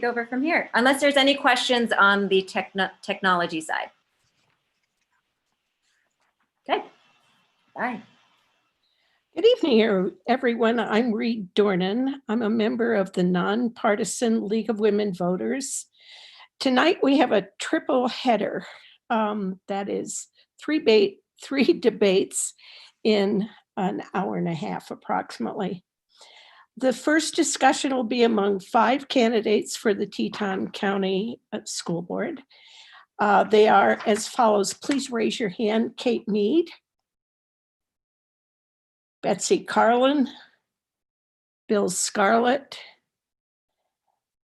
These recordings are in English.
over from here, unless there's any questions on the technology side. Okay, bye. Good evening, everyone. I'm Reed Dornan. I'm a member of the Nonpartisan League of Women Voters. Tonight we have a triple header. That is three debates in an hour and a half approximately. The first discussion will be among 5 candidates for the Teton County School Board. They are as follows. Please raise your hand. Kate Mead, Betsy Carlin, Bill Scarlett,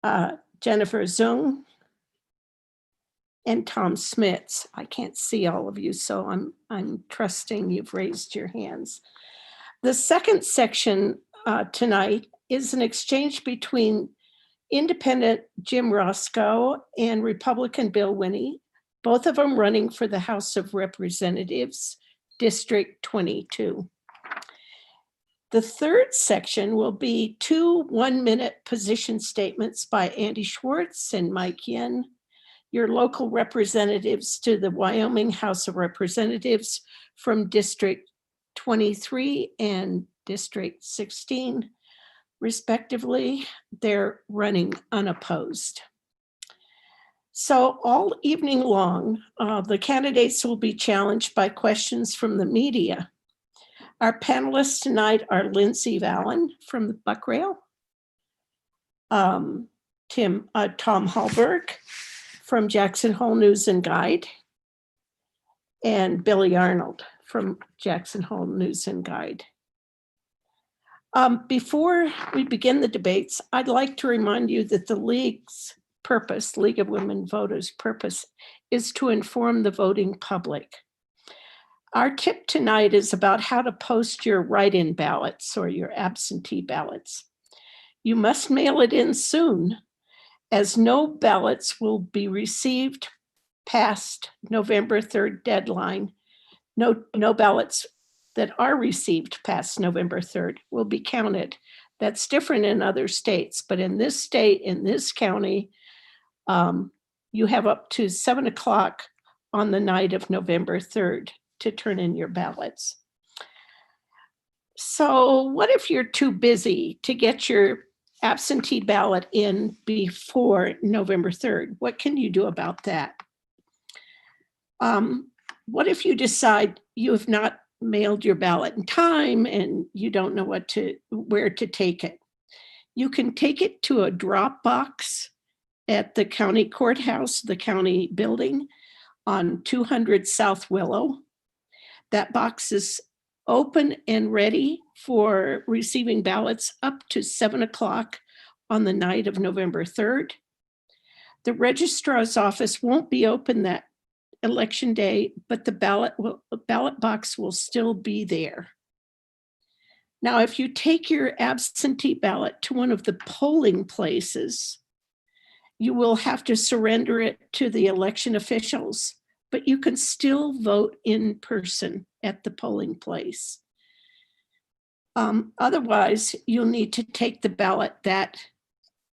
Jennifer Zung, and Tom Smits. I can't see all of you, so I'm trusting you've raised your hands. The second section tonight is an exchange between Independent Jim Roscoe and Republican Bill Winnie, both of them running for the House of Representatives, District 22. The third section will be 2 one-minute position statements by Andy Schwartz and Mike Yen, your local representatives to the Wyoming House of Representatives from District 23 and District 16, respectively. They're running unopposed. So all evening long, the candidates will be challenged by questions from the media. Our panelists tonight are Lindsay Vallon from the Buck Rail, Tom Hallberg from Jackson Hole News and Guide, and Billy Arnold from Jackson Hole News and Guide. Before we begin the debates, I'd like to remind you that the League's purpose, League of Women Voters' purpose, is to inform the voting public. Our tip tonight is about how to post your write-in ballots or your absentee ballots. You must mail it in soon, as no ballots will be received past November 3rd deadline. No ballots that are received past November 3rd will be counted. That's different in other states, but in this state, in this county, you have up to 7 o'clock on the night of November 3rd to turn in your ballots. So what if you're too busy to get your absentee ballot in before November 3rd? What can you do about that? What if you decide you have not mailed your ballot in time and you don't know where to take it? You can take it to a drop box at the county courthouse, the county building on 200 South Willow. That box is open and ready for receiving ballots up to 7 o'clock on the night of November 3rd. The registrar's office won't be open that election day, but the ballot box will still be there. Now, if you take your absentee ballot to one of the polling places, you will have to surrender it to the election officials, but you can still vote in person at the polling place. Otherwise, you'll need to take the ballot that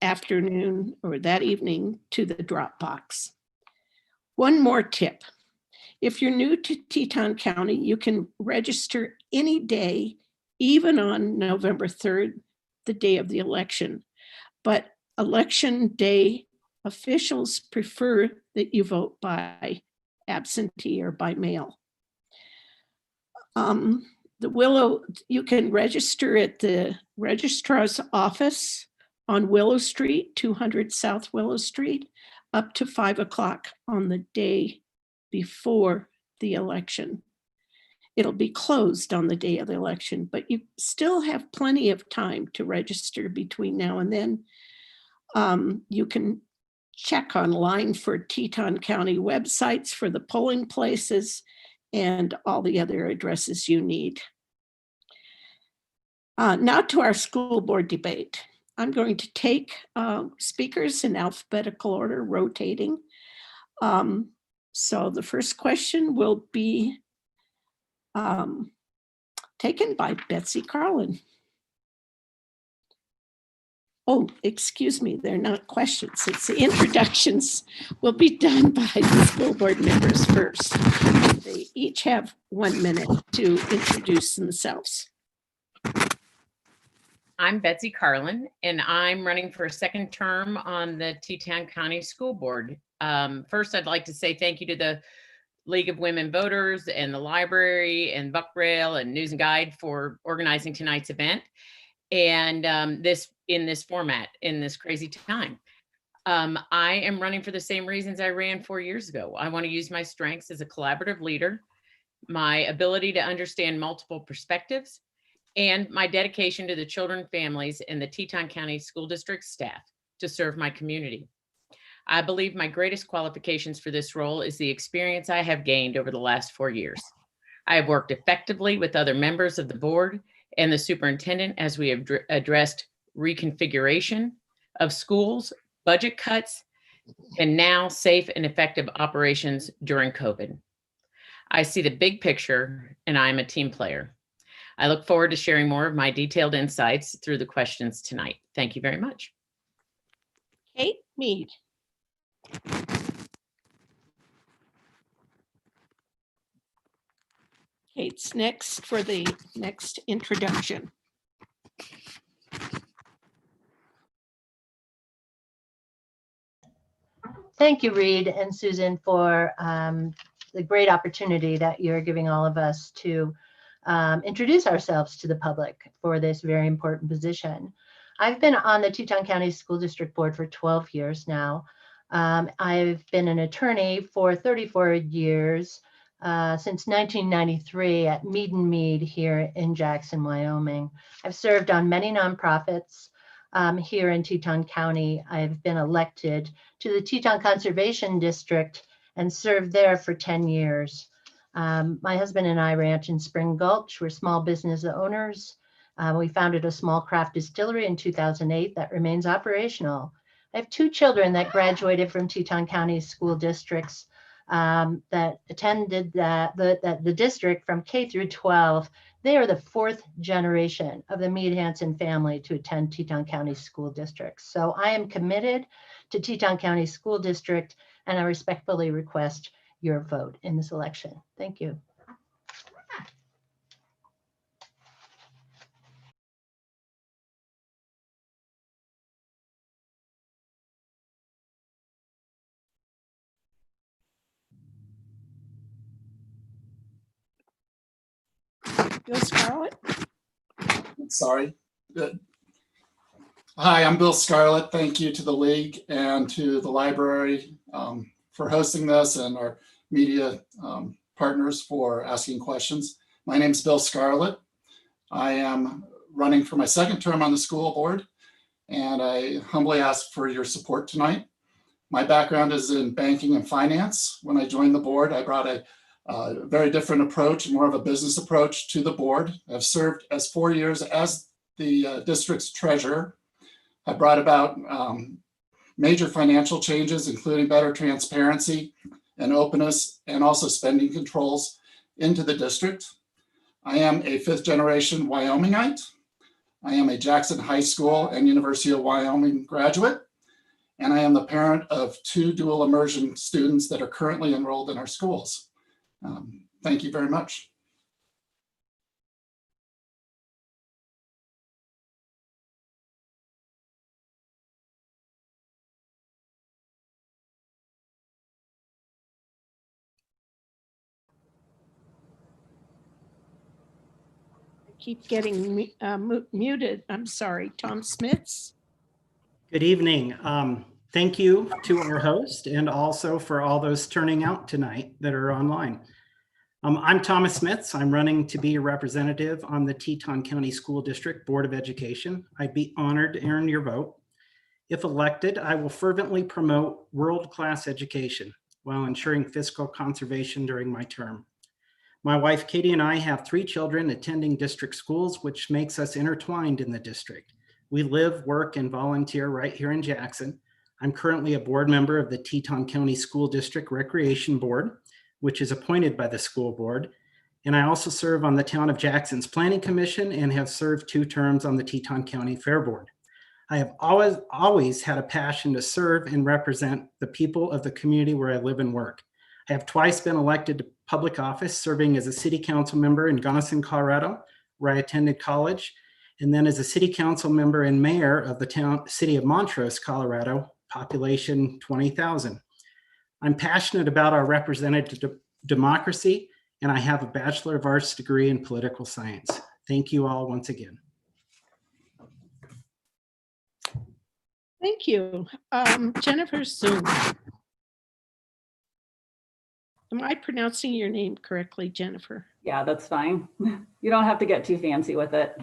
afternoon or that evening to the drop box. One more tip. If you're new to Teton County, you can register any day, even on November 3rd, the day of the election. But election day officials prefer that you vote by absentee or by mail. You can register at the registrar's office on Willow Street, 200 South Willow Street, up to 5 o'clock on the day before the election. It'll be closed on the day of the election, but you still have plenty of time to register between now and then. You can check online for Teton County websites for the polling places and all the other addresses you need. Now to our school board debate. I'm going to take speakers in alphabetical order, rotating. So the first question will be taken by Betsy Carlin. Oh, excuse me, they're not questions. It's the introductions will be done by the school board members first. They each have 1 minute to introduce themselves. I'm Betsy Carlin, and I'm running for a second term on the Teton County School Board. First, I'd like to say thank you to the League of Women Voters and the library and Buckbraille and News and Guide for organizing tonight's event and this in this format in this crazy time. I am running for the same reasons I ran 4 years ago. I want to use my strengths as a collaborative leader, my ability to understand multiple perspectives, and my dedication to the children, families, and the Teton County School District staff to serve my community. I believe my greatest qualifications for this role is the experience I have gained over the last 4 years. I have worked effectively with other members of the board and the superintendent as we have addressed reconfiguration of schools, budget cuts, and now safe and effective operations during COVID. I see the big picture, and I am a team player. I look forward to sharing more of my detailed insights through the questions tonight. Thank you very much. Kate Mead. Kate's next for the next introduction. Thank you, Reed and Susan, for the great opportunity that you're giving all of us to introduce ourselves to the public for this very important position. I've been on the Teton County School District Board for 12 years now. I've been an attorney for 34 years, since 1993 at Mead & Mead here in Jackson, Wyoming. I've served on many nonprofits here in Teton County. I've been elected to the Teton Conservation District and served there for 10 years. My husband and I ranch in Spring Gulch. We're small business owners. We founded a small craft distillery in 2008 that remains operational. I have 2 children that graduated from Teton County school districts that attended the district from K through 12. They are the 4th generation of the Mead Hansen family to attend Teton County school districts. So I am committed to Teton County School District, and I respectfully request your vote in this election. Thank you. Bill Scarlett. Sorry. Good. Hi, I'm Bill Scarlett. Thank you to the League and to the library for hosting this, and our media partners for asking questions. My name is Bill Scarlett. I am running for my 2nd term on the school board, and I humbly ask for your support tonight. My background is in banking and finance. When I joined the board, I brought a very different approach, more of a business approach to the board. I've served as 4 years as the district's treasurer. I brought about major financial changes, including better transparency and openness, and also spending controls into the district. I am a 5th generation Wyomingite. I am a Jackson High School and University of Wyoming graduate, and I am the parent of 2 dual immersion students that are currently enrolled in our schools. Thank you very much. Keep getting muted. I'm sorry. Tom Smits. Good evening. Thank you to our host and also for all those turning out tonight that are online. I'm Thomas Smits. I'm running to be a representative on the Teton County School District Board of Education. I'd be honored to earn your vote. If elected, I will fervently promote world-class education while ensuring fiscal conservation during my term. My wife, Katie, and I have 3 children attending district schools, which makes us intertwined in the district. We live, work, and volunteer right here in Jackson. I'm currently a board member of the Teton County School District Recreation Board, which is appointed by the school board. And I also serve on the Town of Jackson's Planning Commission and have served 2 terms on the Teton County Fair Board. I have always had a passion to serve and represent the people of the community where I live and work. I have twice been elected to public office, serving as a city council member in Gunnison, Colorado, where I attended college, and then as a city council member and mayor of the city of Montrose, Colorado, population 20,000. I'm passionate about our representative democracy, and I have a Bachelor of Arts degree in political science. Thank you all once again. Thank you. Jennifer Zoom. Am I pronouncing your name correctly, Jennifer? Yeah, that's fine. You don't have to get too fancy with it.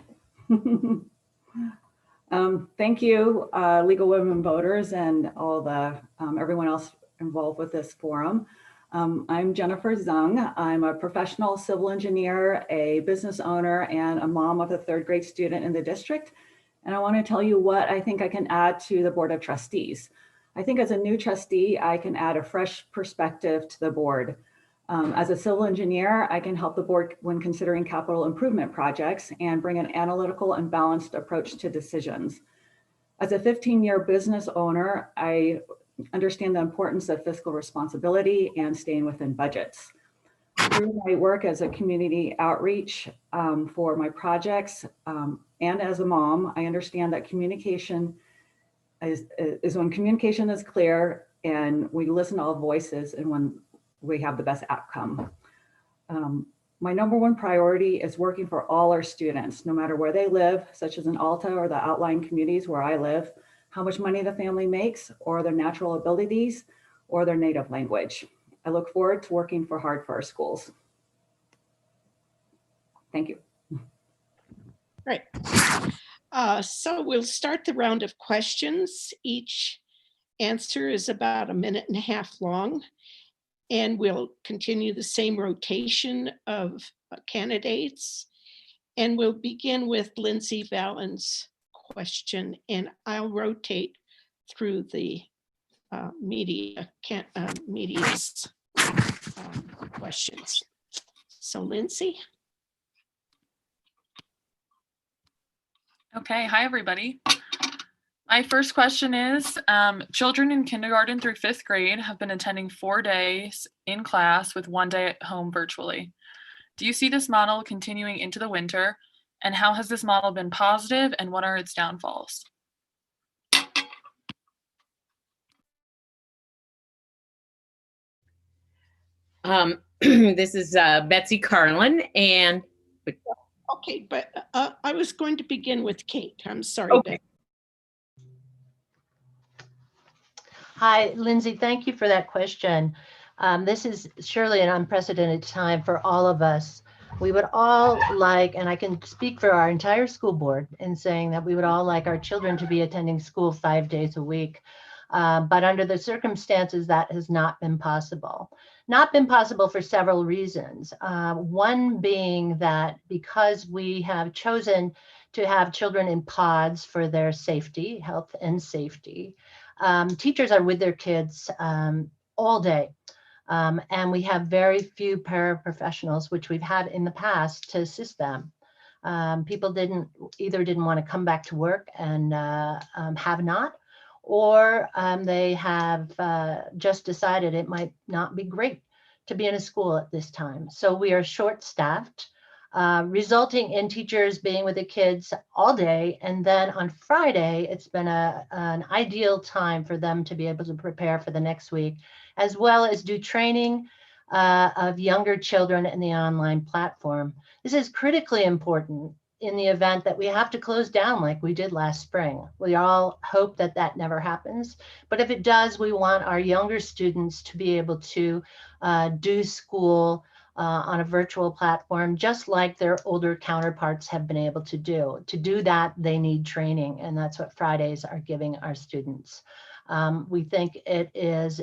Thank you, League of Women Voters and all the everyone else involved with this forum. I'm Jennifer Zung. I'm a professional civil engineer, a business owner, and a mom of a third grade student in the district. And I want to tell you what I think I can add to the Board of Trustees. I think as a new trustee, I can add a fresh perspective to the board. As a civil engineer, I can help the board when considering capital improvement projects and bring an analytical and balanced approach to decisions. As a 15-year business owner, I understand the importance of fiscal responsibility and staying within budgets. Through my work as a community outreach for my projects and as a mom, I understand that communication is when communication is clear and we listen to all voices and when we have the best outcome. My number one priority is working for all our students, no matter where they live, such as in Alta or the outlying communities where I live, how much money the family makes, or their natural abilities, or their native language. I look forward to working hard for our schools. Thank you. Right. So we'll start the round of questions. Each answer is about 1.5 minutes long. And we'll continue the same rotation of candidates. And we'll begin with Lindsay Vallen's question, and I'll rotate through the media's questions. So Lindsay. Okay, hi everybody. My first question is, children in kindergarten through 5th grade have been attending 4 days in class with 1 day at home virtually. Do you see this model continuing into the winter? And how has this model been positive and what are its downfalls? This is Betsy Carlin, and Okay, but I was going to begin with Kate. I'm sorry. Okay. Hi, Lindsay, thank you for that question. This is surely an unprecedented time for all of us. We would all like, and I can speak for our entire school board in saying that we would all like our children to be attending school 5 days a week. But under the circumstances, that has not been possible. Not been possible for several reasons. One being that because we have chosen to have children in pods for their safety, health and safety, teachers are with their kids all day. And we have very few paraprofessionals, which we've had in the past, to assist them. People either didn't want to come back to work and have not, or they have just decided it might not be great to be in a school at this time. So we are short-staffed, resulting in teachers being with the kids all day. And then on Friday, it's been an ideal time for them to be able to prepare for the next week, as well as do training of younger children in the online platform. This is critically important in the event that we have to close down like we did last spring. We all hope that that never happens, but if it does, we want our younger students to be able to do school on a virtual platform, just like their older counterparts have been able to do. To do that, they need training, and that's what Fridays are giving our students. We think it is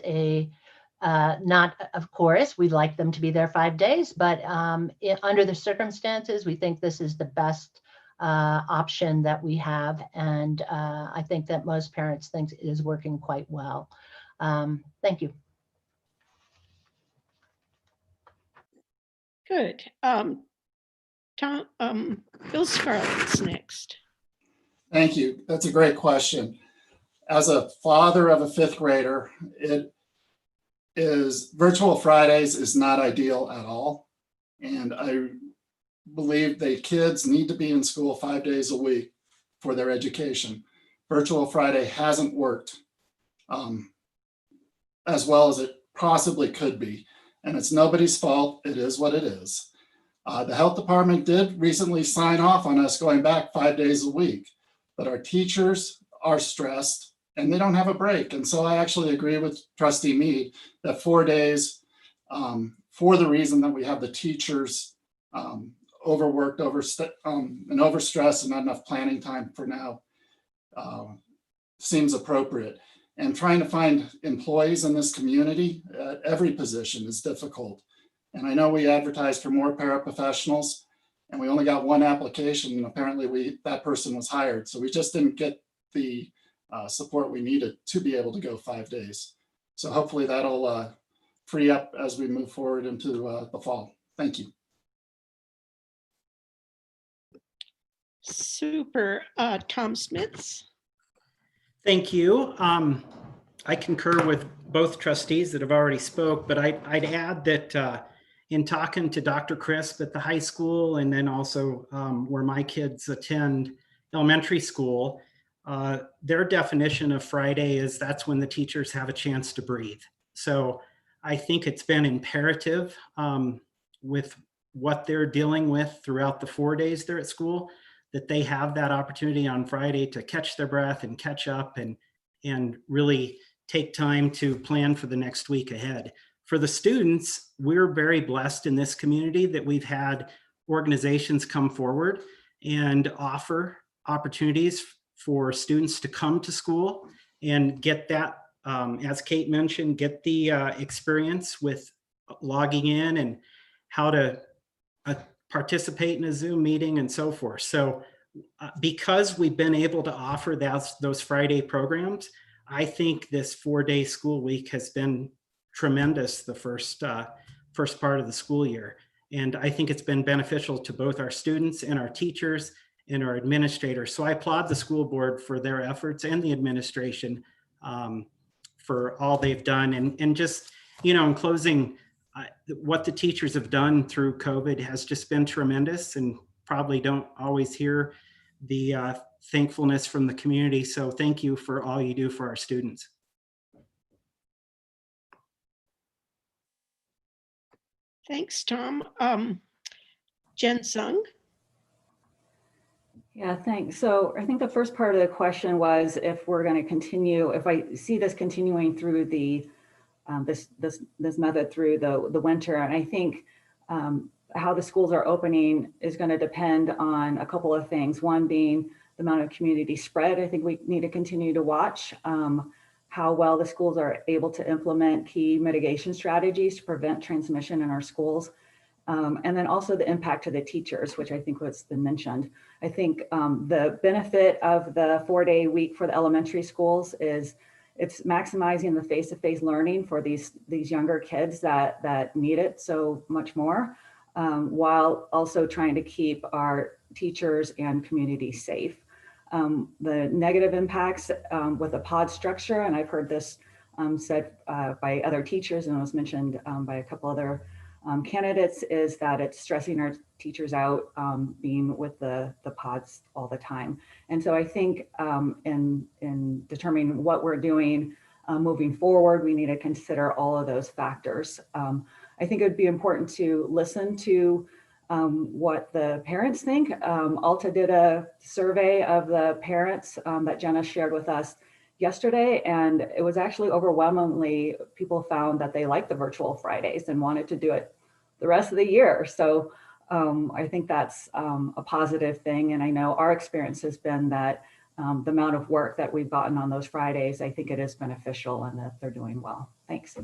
not, of course, we'd like them to be there 5 days, but under the circumstances, we think this is the best option that we have. And I think that most parents think it is working quite well. Thank you. Good. Bill Scarlett's next. Thank you. That's a great question. As a father of a fifth grader, virtual Fridays is not ideal at all. And I believe that kids need to be in school 5 days a week for their education. Virtual Friday hasn't worked as well as it possibly could be. And it's nobody's fault. It is what it is. The health department did recently sign off on us going back 5 days a week, but our teachers are stressed and they don't have a break. And so I actually agree with Trustee Mead that 4 days, for the reason that we have the teachers overworked, and overstressed and not enough planning time for now, seems appropriate. And trying to find employees in this community at every position is difficult. And I know we advertised for more paraprofessionals and we only got one application, and apparently that person was hired. So we just didn't get the support we needed to be able to go 5 days. So hopefully that'll free up as we move forward into the fall. Thank you. Super. Tom Smits. Thank you. I concur with both trustees that have already spoke, but I'd add that in talking to Dr. Crisp at the high school, and then also where my kids attend elementary school, their definition of Friday is that's when the teachers have a chance to breathe. So I think it's been imperative with what they're dealing with throughout the 4 days they're at school, that they have that opportunity on Friday to catch their breath and catch up and really take time to plan for the next week ahead. For the students, we're very blessed in this community that we've had organizations come forward and offer opportunities for students to come to school and get that, as Kate mentioned, get the experience with logging in and how to participate in a Zoom meeting and so forth. So because we've been able to offer those Friday programs, I think this 4-day school week has been tremendous the first part of the school year. And I think it's been beneficial to both our students and our teachers and our administrators. So I applaud the school board for their efforts and the administration for all they've done. And just, in closing, what the teachers have done through COVID has just been tremendous, and probably don't always hear the thankfulness from the community. So thank you for all you do for our students. Thanks, Tom. Jen Sung. Yeah, thanks. So I think the first part of the question was if we're going to continue, if I see this continuing through the this method through the winter. And I think how the schools are opening is going to depend on a couple of things. One being the amount of community spread. I think we need to continue to watch how well the schools are able to implement key mitigation strategies to prevent transmission in our schools. And then also the impact to the teachers, which I think was been mentioned. I think the benefit of the 4-day week for the elementary schools is it's maximizing the face-to-face learning for these younger kids that need it so much more, while also trying to keep our teachers and community safe. The negative impacts with a pod structure, and I've heard this said by other teachers, and it was mentioned by a couple other candidates, is that it's stressing our teachers out being with the pods all the time. And so I think in determining what we're doing moving forward, we need to consider all of those factors. I think it would be important to listen to what the parents think. Alta did a survey of the parents that Jenna shared with us yesterday, and it was actually overwhelmingly people found that they liked the virtual Fridays and wanted to do it the rest of the year. So I think that's a positive thing. And I know our experience has been that the amount of work that we've gotten on those Fridays, I think it is beneficial and that they're doing well. Thanks.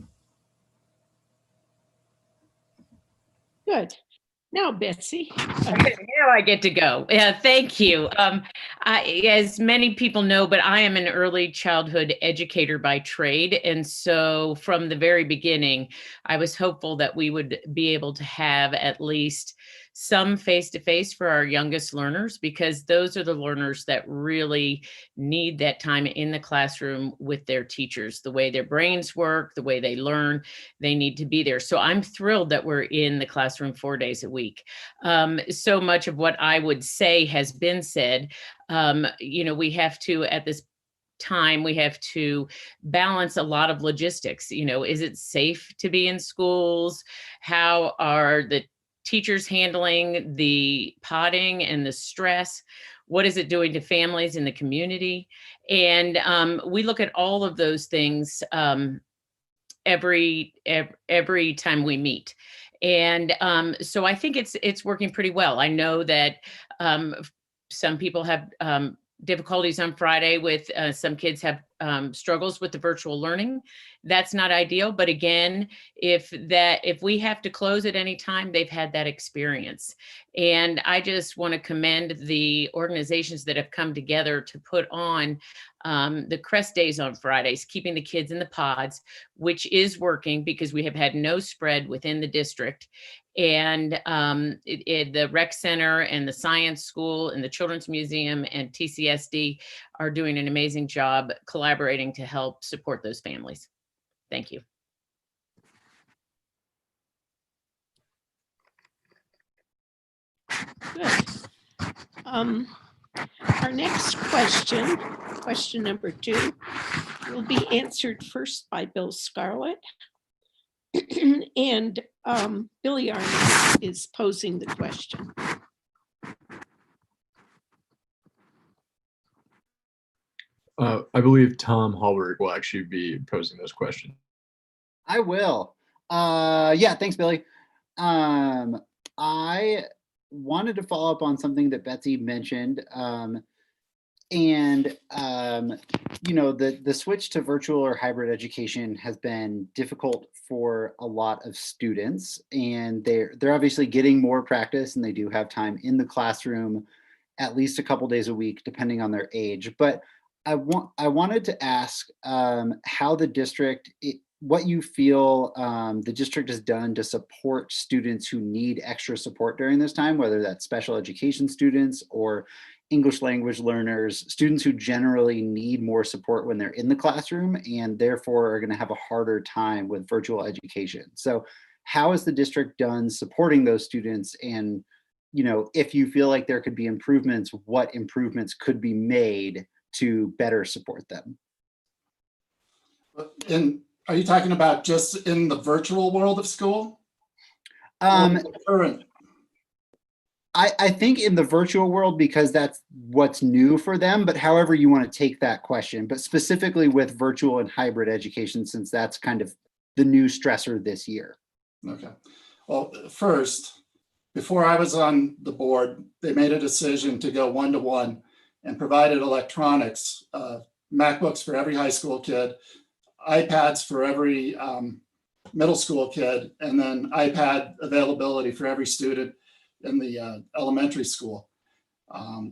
Good. Now, Betsy. Okay, now I get to go. Yeah, thank you. As many people know, but I am an early childhood educator by trade. And so from the very beginning, I was hopeful that we would be able to have at least some face-to-face for our youngest learners, because those are the learners that really need that time in the classroom with their teachers. The way their brains work, the way they learn, they need to be there. So I'm thrilled that we're in the classroom 4 days a week. So much of what I would say has been said. We have to, at this time, we have to balance a lot of logistics. Is it safe to be in schools? How are the teachers handling the potting and the stress? What is it doing to families in the community? And we look at all of those things every time we meet. And so I think it's working pretty well. I know that some people have difficulties on Friday with some kids have struggles with the virtual learning. That's not ideal. But again, if we have to close at any time, they've had that experience. And I just want to commend the organizations that have come together to put on the CREST days on Fridays, keeping the kids in the pods, which is working because we have had no spread within the district. And the rec center and the science school and the children's museum and TCSD are doing an amazing job collaborating to help support those families. Thank you. Good. Our next question number 2, will be answered first by Bill Scarlett. And Billy Arnold is posing the question. I believe Tom Hallberg will actually be posing those questions. I will. Yeah, thanks, Billy. I wanted to follow up on something that Betsy mentioned. The switch to virtual or hybrid education has been difficult for a lot of students, and they're obviously getting more practice, and they do have time in the classroom at least a couple days a week, depending on their age. But I wanted to ask how the district, what you feel the district has done to support students who need extra support during this time, whether that's special education students or English language learners, students who generally need more support when they're in the classroom and therefore are going to have a harder time with virtual education. So how has the district done supporting those students? And, if you feel like there could be improvements, what improvements could be made to better support them? And are you talking about just in the virtual world of school? I think in the virtual world, because that's what's new for them, but however you want to take that question, but specifically with virtual and hybrid education, since that's kind of the new stressor this year. Okay. Well, first, before I was on the board, they made a decision to go one-to-one and provided electronics, MacBooks for every high school kid, iPads for every middle school kid, and then iPad availability for every student in the elementary school.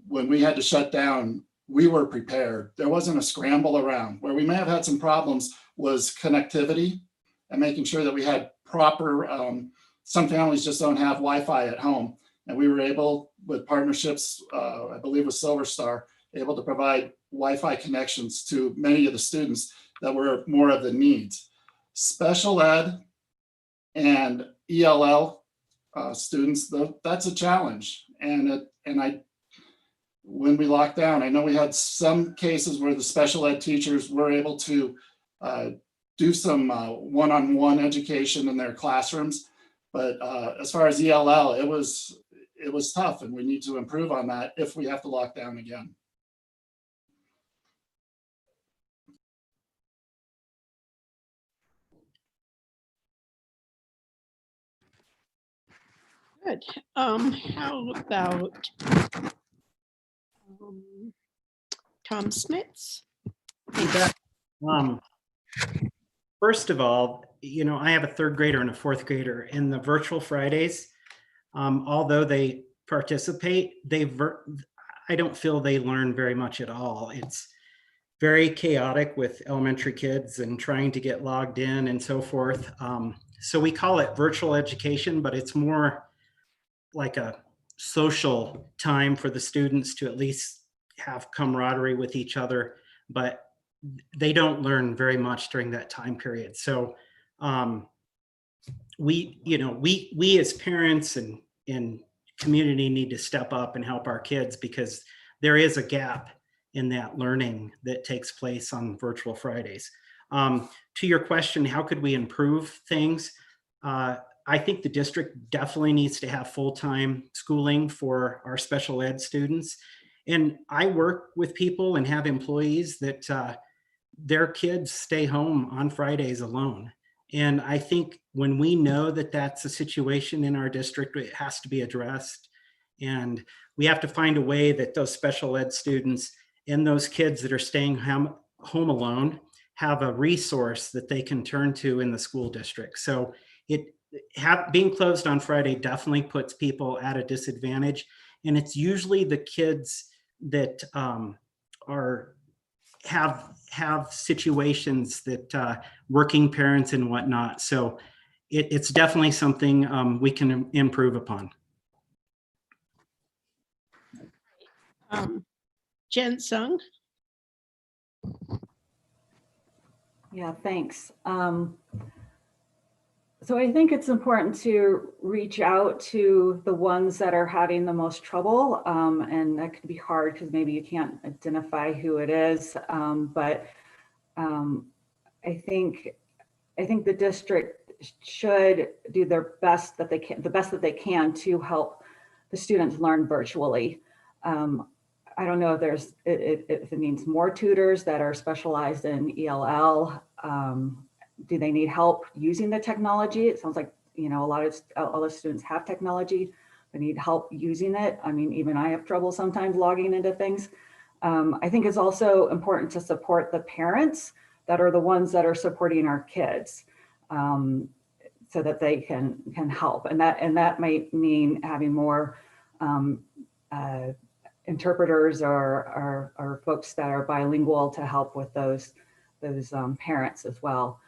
When we had to shut down, we were prepared. There wasn't a scramble around. Where we may have had some problems was connectivity and making sure that we had proper, some families just don't have Wi-Fi at home. And we were able, with partnerships, I believe with Silver Star, able to provide Wi-Fi connections to many of the students that were more of the needs. Special ed and ELL students, that's a challenge. And when we locked down, I know we had some cases where the special ed teachers were able to do some one-on-one education in their classrooms. But as far as ELL, it was tough, and we need to improve on that if we have to lock down again. Good. How about Tom Smits? First of all, I have a 3rd grader and a 4th grader in the virtual Fridays. Although they participate, I don't feel they learn very much at all. It's very chaotic with elementary kids and trying to get logged in and so forth. So we call it virtual education, but it's more like a social time for the students to at least have camaraderie with each other, but they don't learn very much during that time period. So we as parents and community need to step up and help our kids, because there is a gap in that learning that takes place on virtual Fridays. To your question, how could we improve things? I think the district definitely needs to have full-time schooling for our special ed students. And I work with people and have employees that their kids stay home on Fridays alone. And I think when we know that that's a situation in our district, it has to be addressed. And we have to find a way that those special ed students and those kids that are staying home alone have a resource that they can turn to in the school district. So being closed on Friday definitely puts people at a disadvantage. And it's usually the kids that have situations that working parents and whatnot. So it's definitely something we can improve upon. Jen Sung. Yeah, thanks. So I think it's important to reach out to the ones that are having the most trouble. And that can be hard because maybe you can't identify who it is. But I think the district should do their best that they can, the best that they can to help the students learn virtually. I don't know if if it means more tutors that are specialized in ELL. Do they need help using the technology? It sounds like, a lot of students have technology. They need help using it. I mean, even I have trouble sometimes logging into things. I think it's also important to support the parents that are the ones that are supporting our kids, so that they can help. And that might mean having more interpreters or folks that are bilingual to help with those parents as well.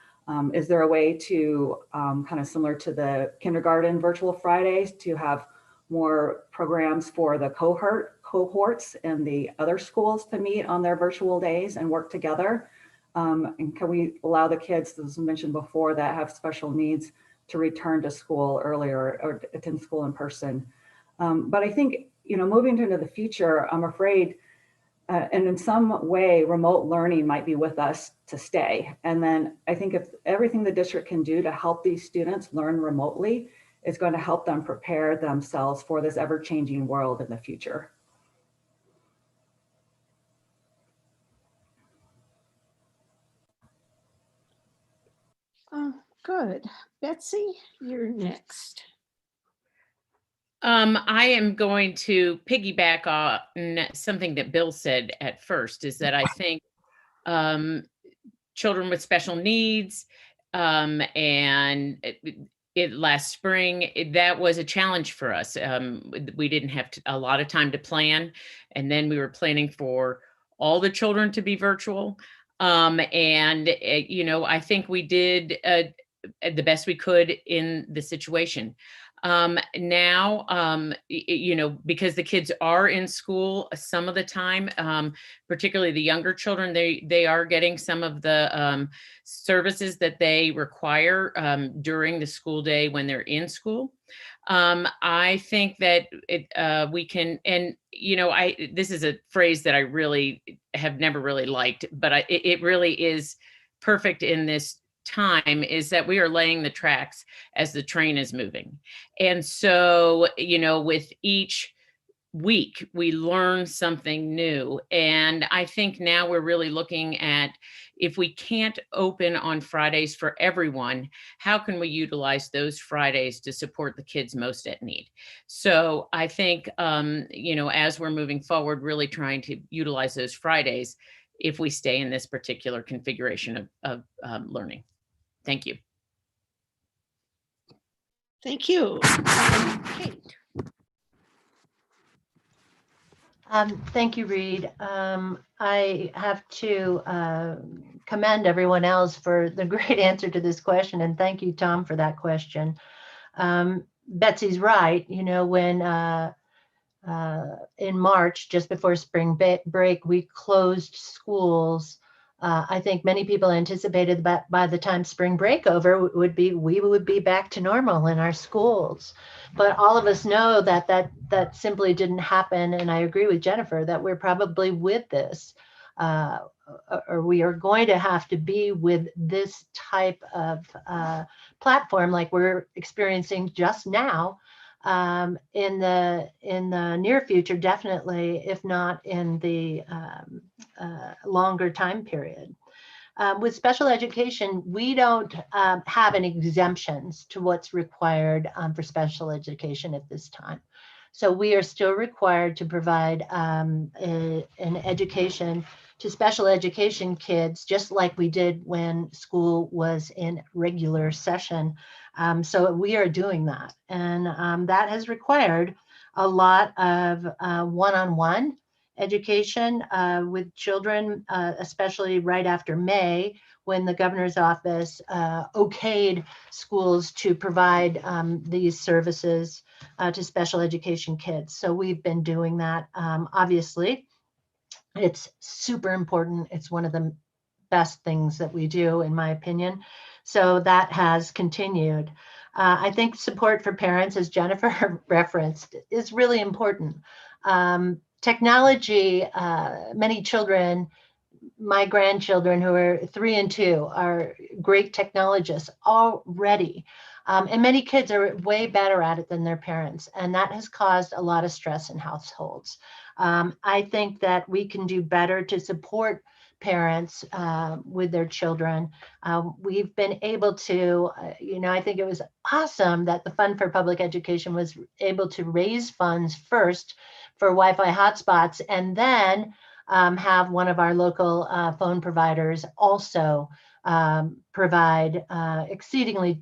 Is there a way to kind of similar to the kindergarten virtual Fridays to have more programs for the cohorts and the other schools to meet on their virtual days and work together? And can we allow the kids, as was mentioned before, that have special needs to return to school earlier or attend school in person? But I think, moving into the future, I'm afraid, and in some way, remote learning might be with us to stay. And then I think if everything the district can do to help these students learn remotely is going to help them prepare themselves for this ever-changing world in the future. Good. Betsy, you're next. I am going to piggyback on something that Bill said at first, is that I think children with special needs, and last spring, that was a challenge for us. We didn't have a lot of time to plan, and then we were planning for all the children to be virtual. I think we did the best we could in the situation. Now, because the kids are in school some of the time, particularly the younger children, they are getting some of the services that they require during the school day when they're in school. I think that we can, and this is a phrase that I really have never really liked, but it really is perfect in this time, is that we are laying the tracks as the train is moving. And so, with each week, we learn something new. And I think now we're really looking at, if we can't open on Fridays for everyone, how can we utilize those Fridays to support the kids most at need? So I think, as we're moving forward, really trying to utilize those Fridays if we stay in this particular configuration of learning. Thank you. Thank you. Kate. Thank you, Reed. I have to commend everyone else for the great answer to this question, and thank you, Tom, for that question. Betsy's right. You know, when in March, just before spring break, we closed schools. I think many people anticipated that by the time spring break over we would be back to normal in our schools. But all of us know that simply didn't happen. And I agree with Jennifer that we're probably with this, or we are going to have to be with this type of platform like we're experiencing just now. In the near future, definitely, if not in the longer time period. With special education, we don't have any exemptions to what's required for special education at this time. So we are still required to provide an education to special education kids, just like we did when school was in regular session. So we are doing that. And that has required a lot of one-on-one education with children, especially right after May, when the governor's office okayed schools to provide these services to special education kids. So we've been doing that. Obviously, it's super important. It's one of the best things that we do, in my opinion. So that has continued. I think support for parents, as Jennifer referenced, is really important. Technology, many children, my grandchildren who are 3 and 2 are great technologists already. And many kids are way better at it than their parents. And that has caused a lot of stress in households. I think that we can do better to support parents with their children. We've been able to, I think it was awesome that the Fund for Public Education was able to raise funds first for Wi-Fi hotspots, and then have one of our local phone providers also provide exceedingly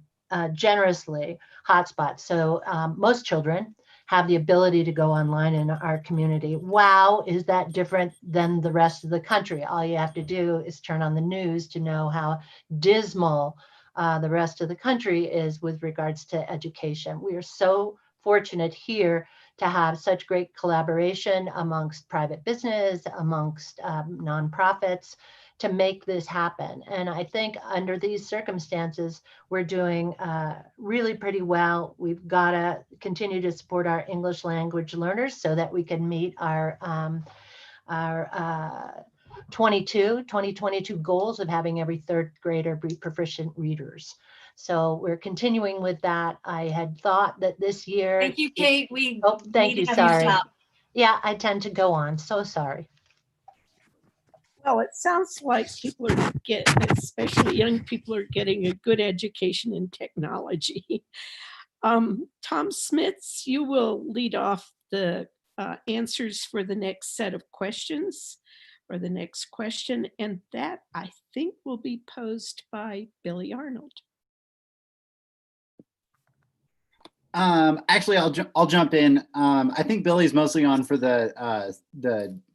generously hotspots. So most children have the ability to go online in our community. Wow, is that different than the rest of the country? All you have to do is turn on the news to know how dismal the rest of the country is with regards to education. We are so fortunate here to have such great collaboration amongst private business, amongst nonprofits, to make this happen. And I think under these circumstances, we're doing really pretty well. We've got to continue to support our English language learners so that we can meet our 2022 goals of having every third grader be proficient readers. So we're continuing with that. I had thought that this year. Thank you, Kate. Thank you. have Sorry. stop. Yeah, I tend to go on. So sorry. Well, it sounds like people are getting, especially young people, are getting a good education in technology. Tom Smits, you will lead off the answers for the next set of questions, or the next question, and that I think will be posed by Billy Arnold. Actually, I'll jump in. I think Billy's mostly on for the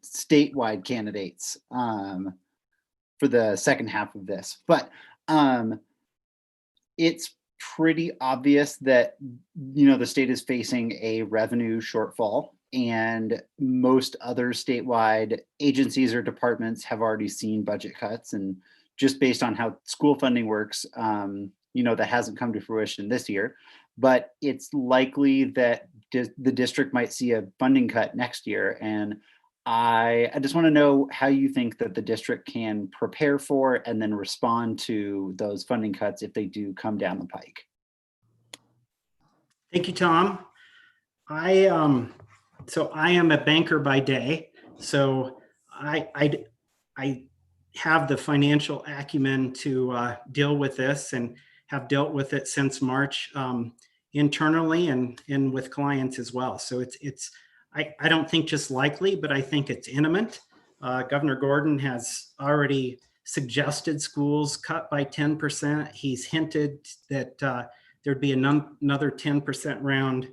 statewide candidates for the second half of this, but it's pretty obvious that the state is facing a revenue shortfall, and most other statewide agencies or departments have already seen budget cuts, and just based on how school funding works, that hasn't come to fruition this year. But it's likely that the district might see a funding cut next year. And I just want to know how you think that the district can prepare for and then respond to those funding cuts if they do come down the pike. Thank you, Tom. I am a banker by day, so I have the financial acumen to deal with this, and have dealt with it since March. Internally and with clients as well. So I don't think just likely, but I think it's imminent. Governor Gordon has already suggested schools cut by 10%. He's hinted that there'd be another 10% round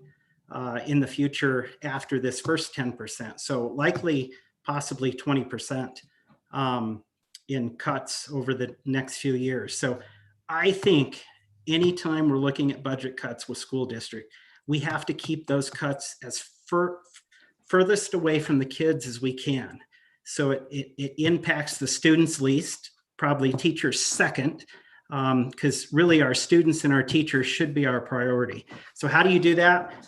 in the future after this first 10%. So likely, possibly 20% in cuts over the next few years. So I think anytime we're looking at budget cuts with school district, we have to keep those cuts as furthest away from the kids as we can. So it impacts the students least, probably teachers second, because really our students and our teachers should be our priority. So how do you do that?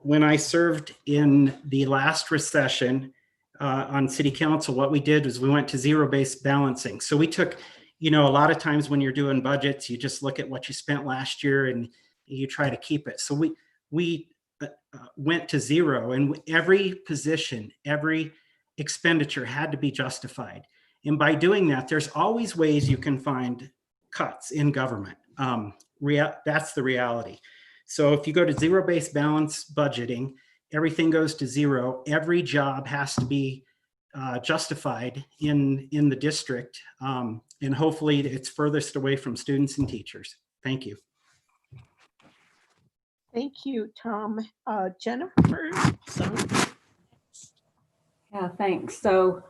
When I served in the last recession on city council, what we did was we went to zero-based balancing. So we took, a lot of times when you're doing budgets, you just look at what you spent last year and you try to keep it. So we went to zero, and every position, every expenditure had to be justified. And by doing that, there's always ways you can find cuts in government. That's the reality. So if you go to zero-based balance budgeting, everything goes to zero. Every job has to be justified in the district. And hopefully it's furthest away from students and teachers. Thank you. Thank you, Tom. Jennifer? Yeah, thanks. So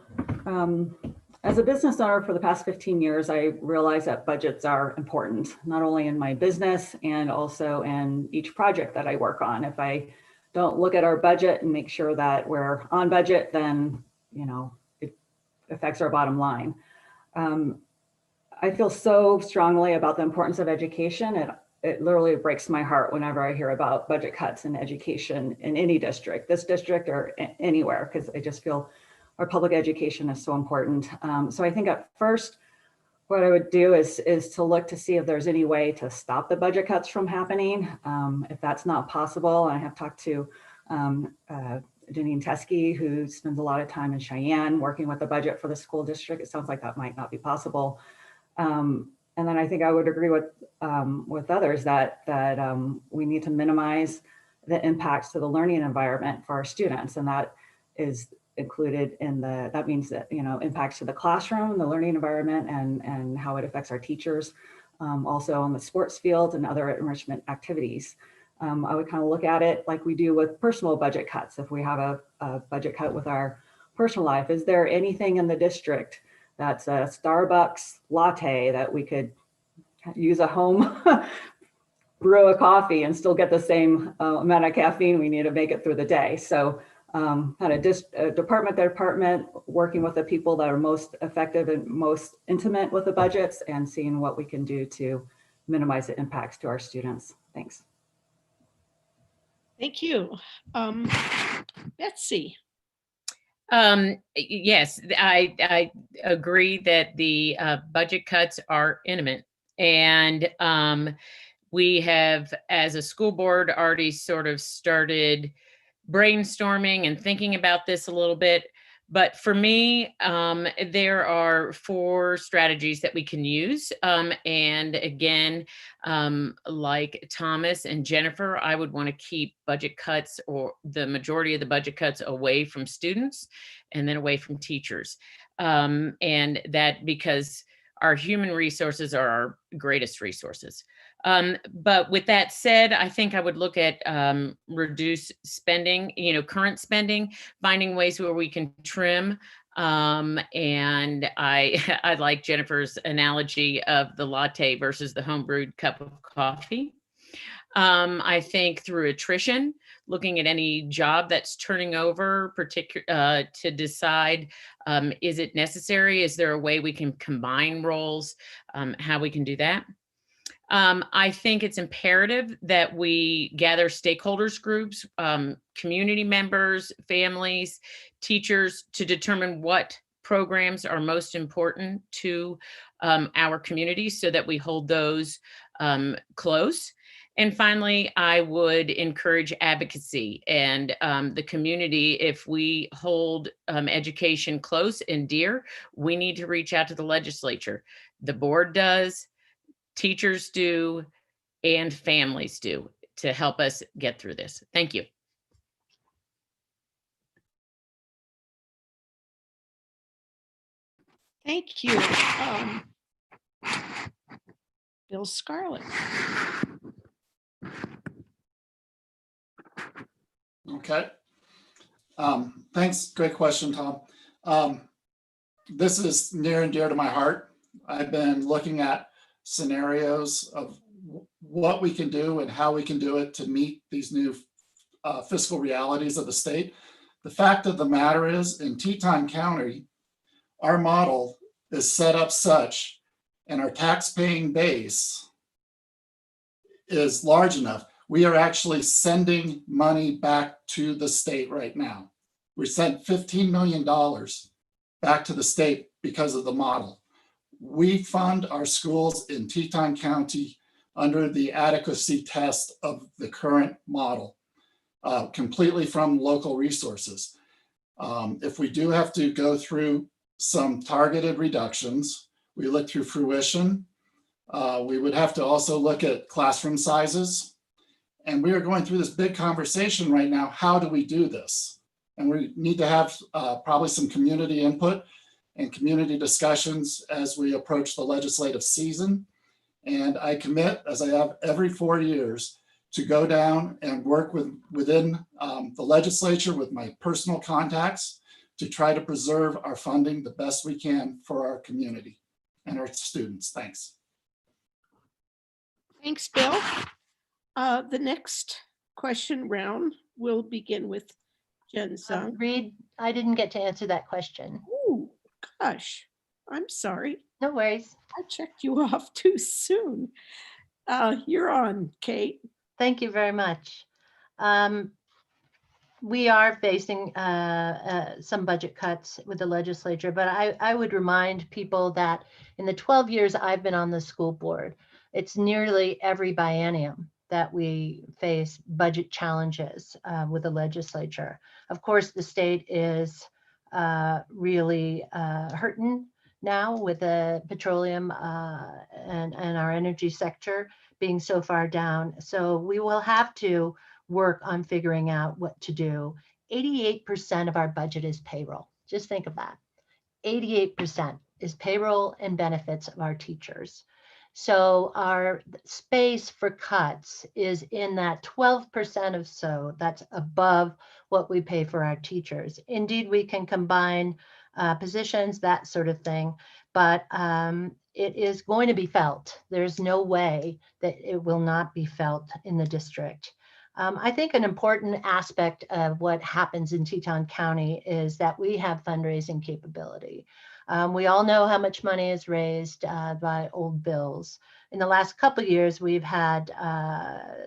as a business owner for the past 15 years, I realized that budgets are important, not only in my business and also in each project that I work on. If I don't look at our budget and make sure that we're on budget, then, it affects our bottom line. I feel so strongly about the importance of education. It literally breaks my heart whenever I hear about budget cuts in education in any district, this district or anywhere, because I just feel our public education is so important. So I think at first, what I would do is to look to see if there's any way to stop the budget cuts from happening. If that's not possible, I have talked to Janine Teskey, who spends a lot of time in Cheyenne working with the budget for the school district. It sounds like that might not be possible. And then I think I would agree with others that we need to minimize the impacts to the learning environment for our students, and that is included in that means that impacts to the classroom, the learning environment, and how it affects our teachers, also on the sports field and other enrichment activities. I would kind of look at it like we do with personal budget cuts. If we have a budget cut with our personal life, is there anything in the district that's a Starbucks latte that we could use a home brew a coffee and still get the same amount of caffeine we need to make it through the day? So kind of department to department, working with the people that are most effective and most intimate with the budgets and seeing what we can do to minimize the impacts to our students. Thanks. Thank you. Betsy. Yes, I agree that the budget cuts are imminent, and we have, as a school board, already sort of started brainstorming and thinking about this a little bit. But for me, there are 4 strategies that we can use. And again, like Thomas and Jennifer, I would want to keep budget cuts, or the majority of the budget cuts, away from students and then away from teachers. And that because our human resources are our greatest resources. But with that said, I think I would look at reduce spending, current spending, finding ways where we can trim. And I like Jennifer's analogy of the latte versus the home brewed cup of coffee. I think through attrition, looking at any job that's turning over, to decide, is it necessary? Is there a way we can combine roles? How we can do that? I think it's imperative that we gather stakeholders groups, community members, families, teachers, to determine what programs are most important to our communities so that we hold those close. And finally, I would encourage advocacy and the community. If we hold education close and dear, we need to reach out to the legislature. The board does, teachers do, and families do, to help us get through this. Thank you. Thank you. Bill Scarlett. Okay. Thanks. Great question, Tom. This is near and dear to my heart. I've been looking at scenarios of what we can do and how we can do it to meet these new fiscal realities of the state. The fact of the matter is, in Teton County, our model is set up such, and our tax-paying base is large enough. We are actually sending money back to the state right now. We sent $15 million back to the state because of the model. We fund our schools in Teton County under the adequacy test of the current model, completely from local resources. If we do have to go through some targeted reductions, we look through fruition. We would have to also look at classroom sizes. And we are going through this big conversation right now. How do we do this? And we need to have probably some community input and community discussions as we approach the legislative season. And I commit, as I have every 4 years, to go down and work within the legislature with my personal contacts to try to preserve our funding the best we can for our community and our students. Thanks. Thanks, Bill. The next question round will begin with Jen Zung. Reed, I didn't get to answer that question. Oh, gosh, I'm sorry. No worries. I checked you off too soon. You're on, Kate. Thank you very much. We are facing some budget cuts with the legislature, but I would remind people that in the 12 years I've been on the school board, it's nearly every biennium that we face budget challenges with the legislature. Of course, the state is really hurting now with the petroleum and our energy sector being so far down. So we will have to work on figuring out what to do. 88% of our budget is payroll. Just think of that. 88% is payroll and benefits of our teachers. So our space for cuts is in that 12% of so that's above what we pay for our teachers. Indeed, we can combine positions, that sort of thing, but it is going to be felt. There's no way that it will not be felt in the district. I think an important aspect of what happens in Teton County is that we have fundraising capability. We all know how much money is raised by old bills. In the last couple of years, we've had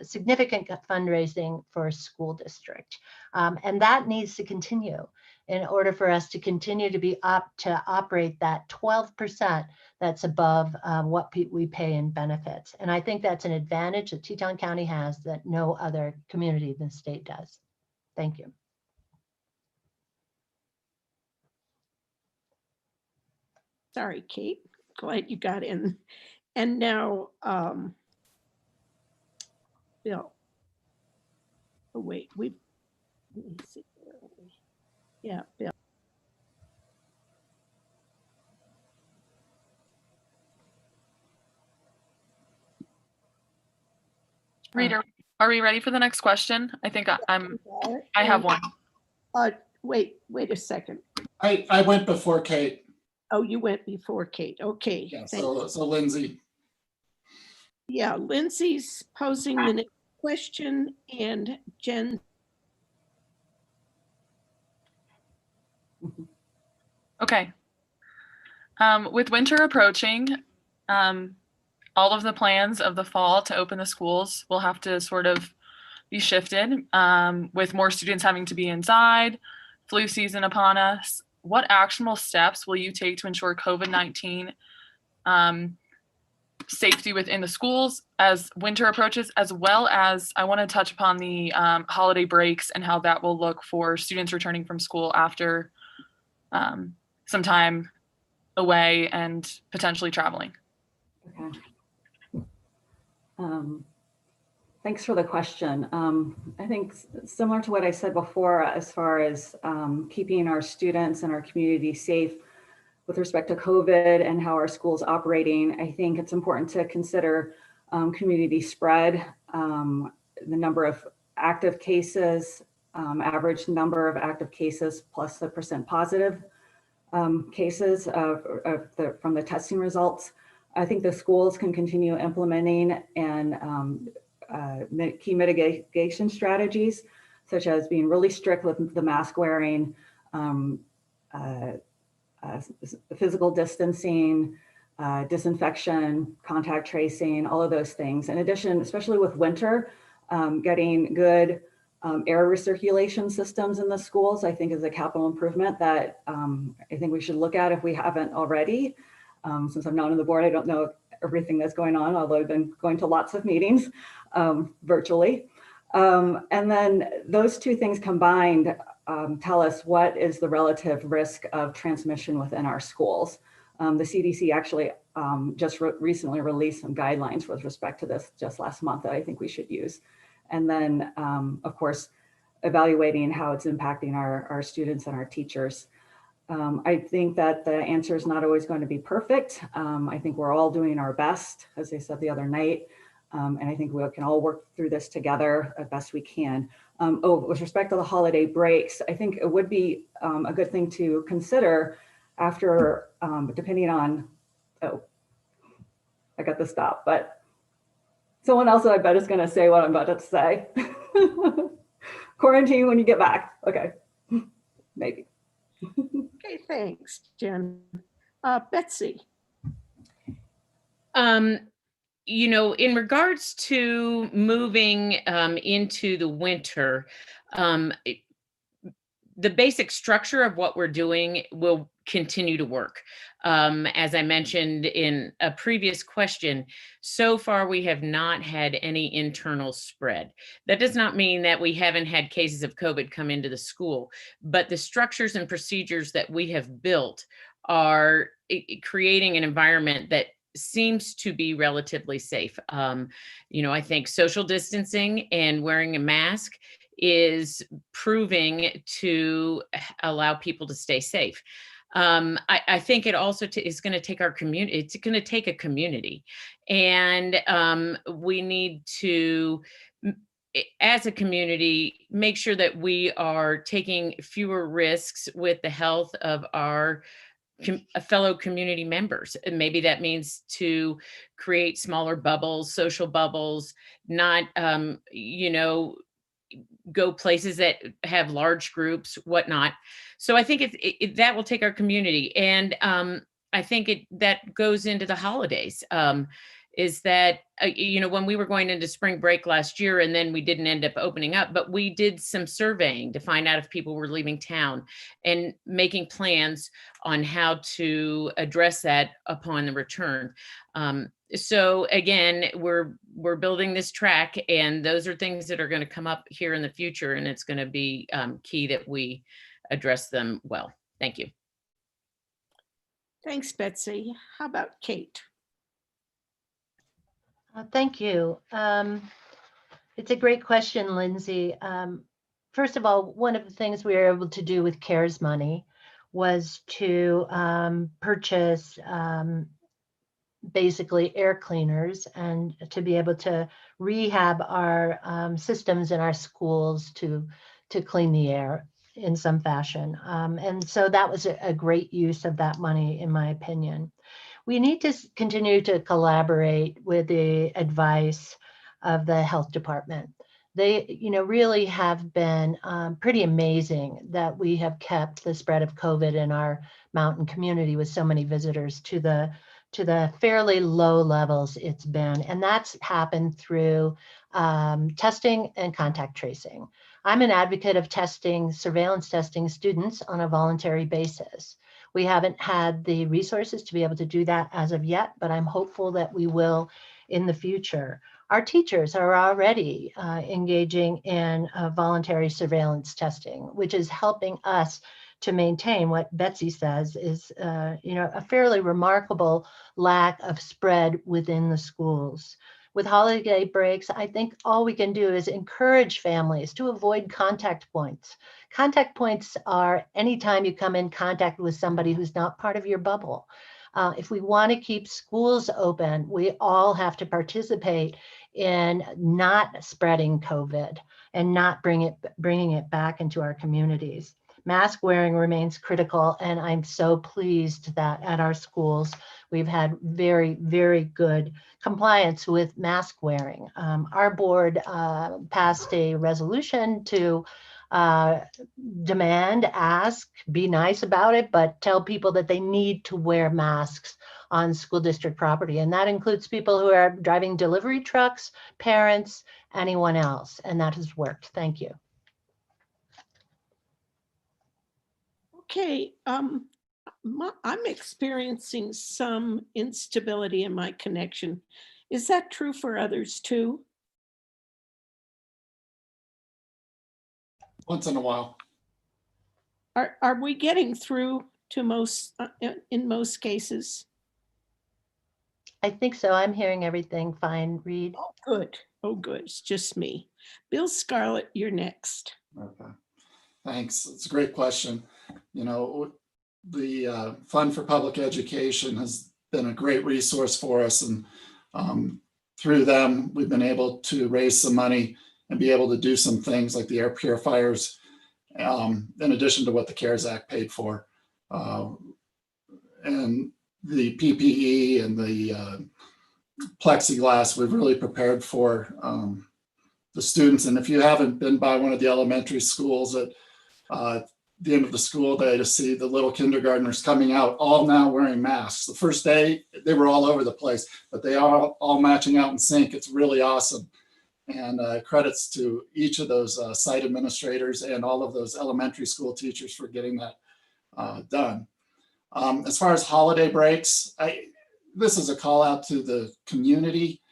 significant fundraising for a school district, and that needs to continue in order for us to continue to be up to operate that 12% that's above what we pay in benefits. And I think that's an advantage that Teton County has that no other community in the state does. Thank you. Sorry, Kate. Glad you got in. And now, Bill. Oh, wait, let me see. Yeah, Bill. Reed, are we ready for the next question? I think I have one. Wait a second. I went before Kate. Oh, you went before Kate. Okay. Yeah, so Lindsay. Yeah, Lindsay's posing the next question and Jen. Okay. With winter approaching, all of the plans of the fall to open the schools will have to sort of be shifted with more students having to be inside, flu season upon us. What actionable steps will you take to ensure COVID-19 safety within the schools as winter approaches, as well as I want to touch upon the holiday breaks and how that will look for students returning from school after some time away and potentially traveling? Okay. Thanks for the question. I think similar to what I said before, as far as keeping our students and our community safe with respect to COVID and how our school's operating, I think it's important to consider community spread, the number of active cases, average number of active cases plus the % positive cases from the testing results. I think the schools can continue implementing and key mitigation strategies, such as being really strict with the mask wearing, physical distancing, disinfection, contact tracing, all of those things. In addition, especially with winter, getting good air recirculation systems in the schools, I think is a capital improvement that I think we should look at if we haven't already. Since I'm not on the board, I don't know everything that's going on, although I've been going to lots of meetings virtually. And then those two things combined tell us what is the relative risk of transmission within our schools. The CDC actually just recently released some guidelines with respect to this just last month that I think we should use. And then, of course, evaluating how it's impacting our students and our teachers. I think that the answer is not always going to be perfect. I think we're all doing our best, as I said the other night. And I think we can all work through this together as best we can. With respect to the holiday breaks, I think it would be a good thing to consider after, depending on, oh, I got the stop, but someone else I bet is going to say what I'm about to say. Quarantine when you get back. Okay, maybe. Okay, thanks, Jen. Betsy. You know, in regards to moving into the winter, the basic structure of what we're doing will continue to work. As I mentioned in a previous question, so far we have not had any internal spread. That does not mean that we haven't had cases of COVID come into the school, but the structures and procedures that we have built are creating an environment that seems to be relatively safe. You know, I think social distancing and wearing a mask is proving to allow people to stay safe. I think it also is going to take our community. It's going to take a community, and we need to, as a community, make sure that we are taking fewer risks with the health of our fellow community members. And maybe that means to create smaller bubbles, social bubbles, not, you know, go places that have large groups, whatnot. So I think that will take our community. And I think that goes into the holidays. Is that, you know, when we were going into spring break last year and then we didn't end up opening up, but we did some surveying to find out if people were leaving town and making plans on how to address that upon the return. So again, we're building this track, and those are things that are going to come up here in the future, and it's going to be key that we address them well. Thank you. Thanks, Betsy. How about Kate? Thank you. It's a great question, Lindsay. First of all, one of the things we were able to do with CARES money was to purchase basically air cleaners and to be able to rehab our systems in our schools to clean the air in some fashion. And so that was a great use of that money, in my opinion. We need to continue to collaborate with the advice of the health department. They, you know, really have been pretty amazing that we have kept the spread of COVID in our mountain community with so many visitors to the fairly low levels it's been. And that's happened through testing and contact tracing. I'm an advocate of testing, surveillance testing students on a voluntary basis. We haven't had the resources to be able to do that as of yet, but I'm hopeful that we will in the future. Our teachers are already engaging in voluntary surveillance testing, which is helping us to maintain what Betsy says is you know, a fairly remarkable lack of spread within the schools. With holiday breaks, I think all we can do is encourage families to avoid contact points. Contact points are anytime you come in contact with somebody who's not part of your bubble. If we want to keep schools open, we all have to participate in not spreading COVID and not bringing it back into our communities. mask wearing remains critical. And I'm so pleased that at our schools, we've had very, very good compliance with mask wearing. Our board passed a resolution to demand, ask, be nice about it, but tell people that they need to wear masks on school district property. And that includes people who are driving delivery trucks, parents, anyone else. And that has worked. Thank you. Okay, I'm experiencing some instability in my connection. Is that true for others too? Once in a while. Are we getting through to most, in most cases? I think so. I'm hearing everything fine, Reed. Oh, good. Oh, good. It's just me. Bill Scarlett, you're next. Okay. Thanks. It's a great question. You know, the Fund for Public Education has been a great resource for us. And through them, we've been able to raise some money and be able to do some things like the air purifiers, in addition to what the CARES Act paid for. And the PPE and the plexiglass, we've really prepared for the students. And if you haven't been by one of the elementary schools at the end of the school day to see the little kindergartners coming out, all now wearing masks. The first day, they were all over the place, but they are all matching out in sync. It's really awesome. And credits to each of those site administrators and all of those elementary school teachers for getting that done. As far as holiday breaks, this is a call out to the community.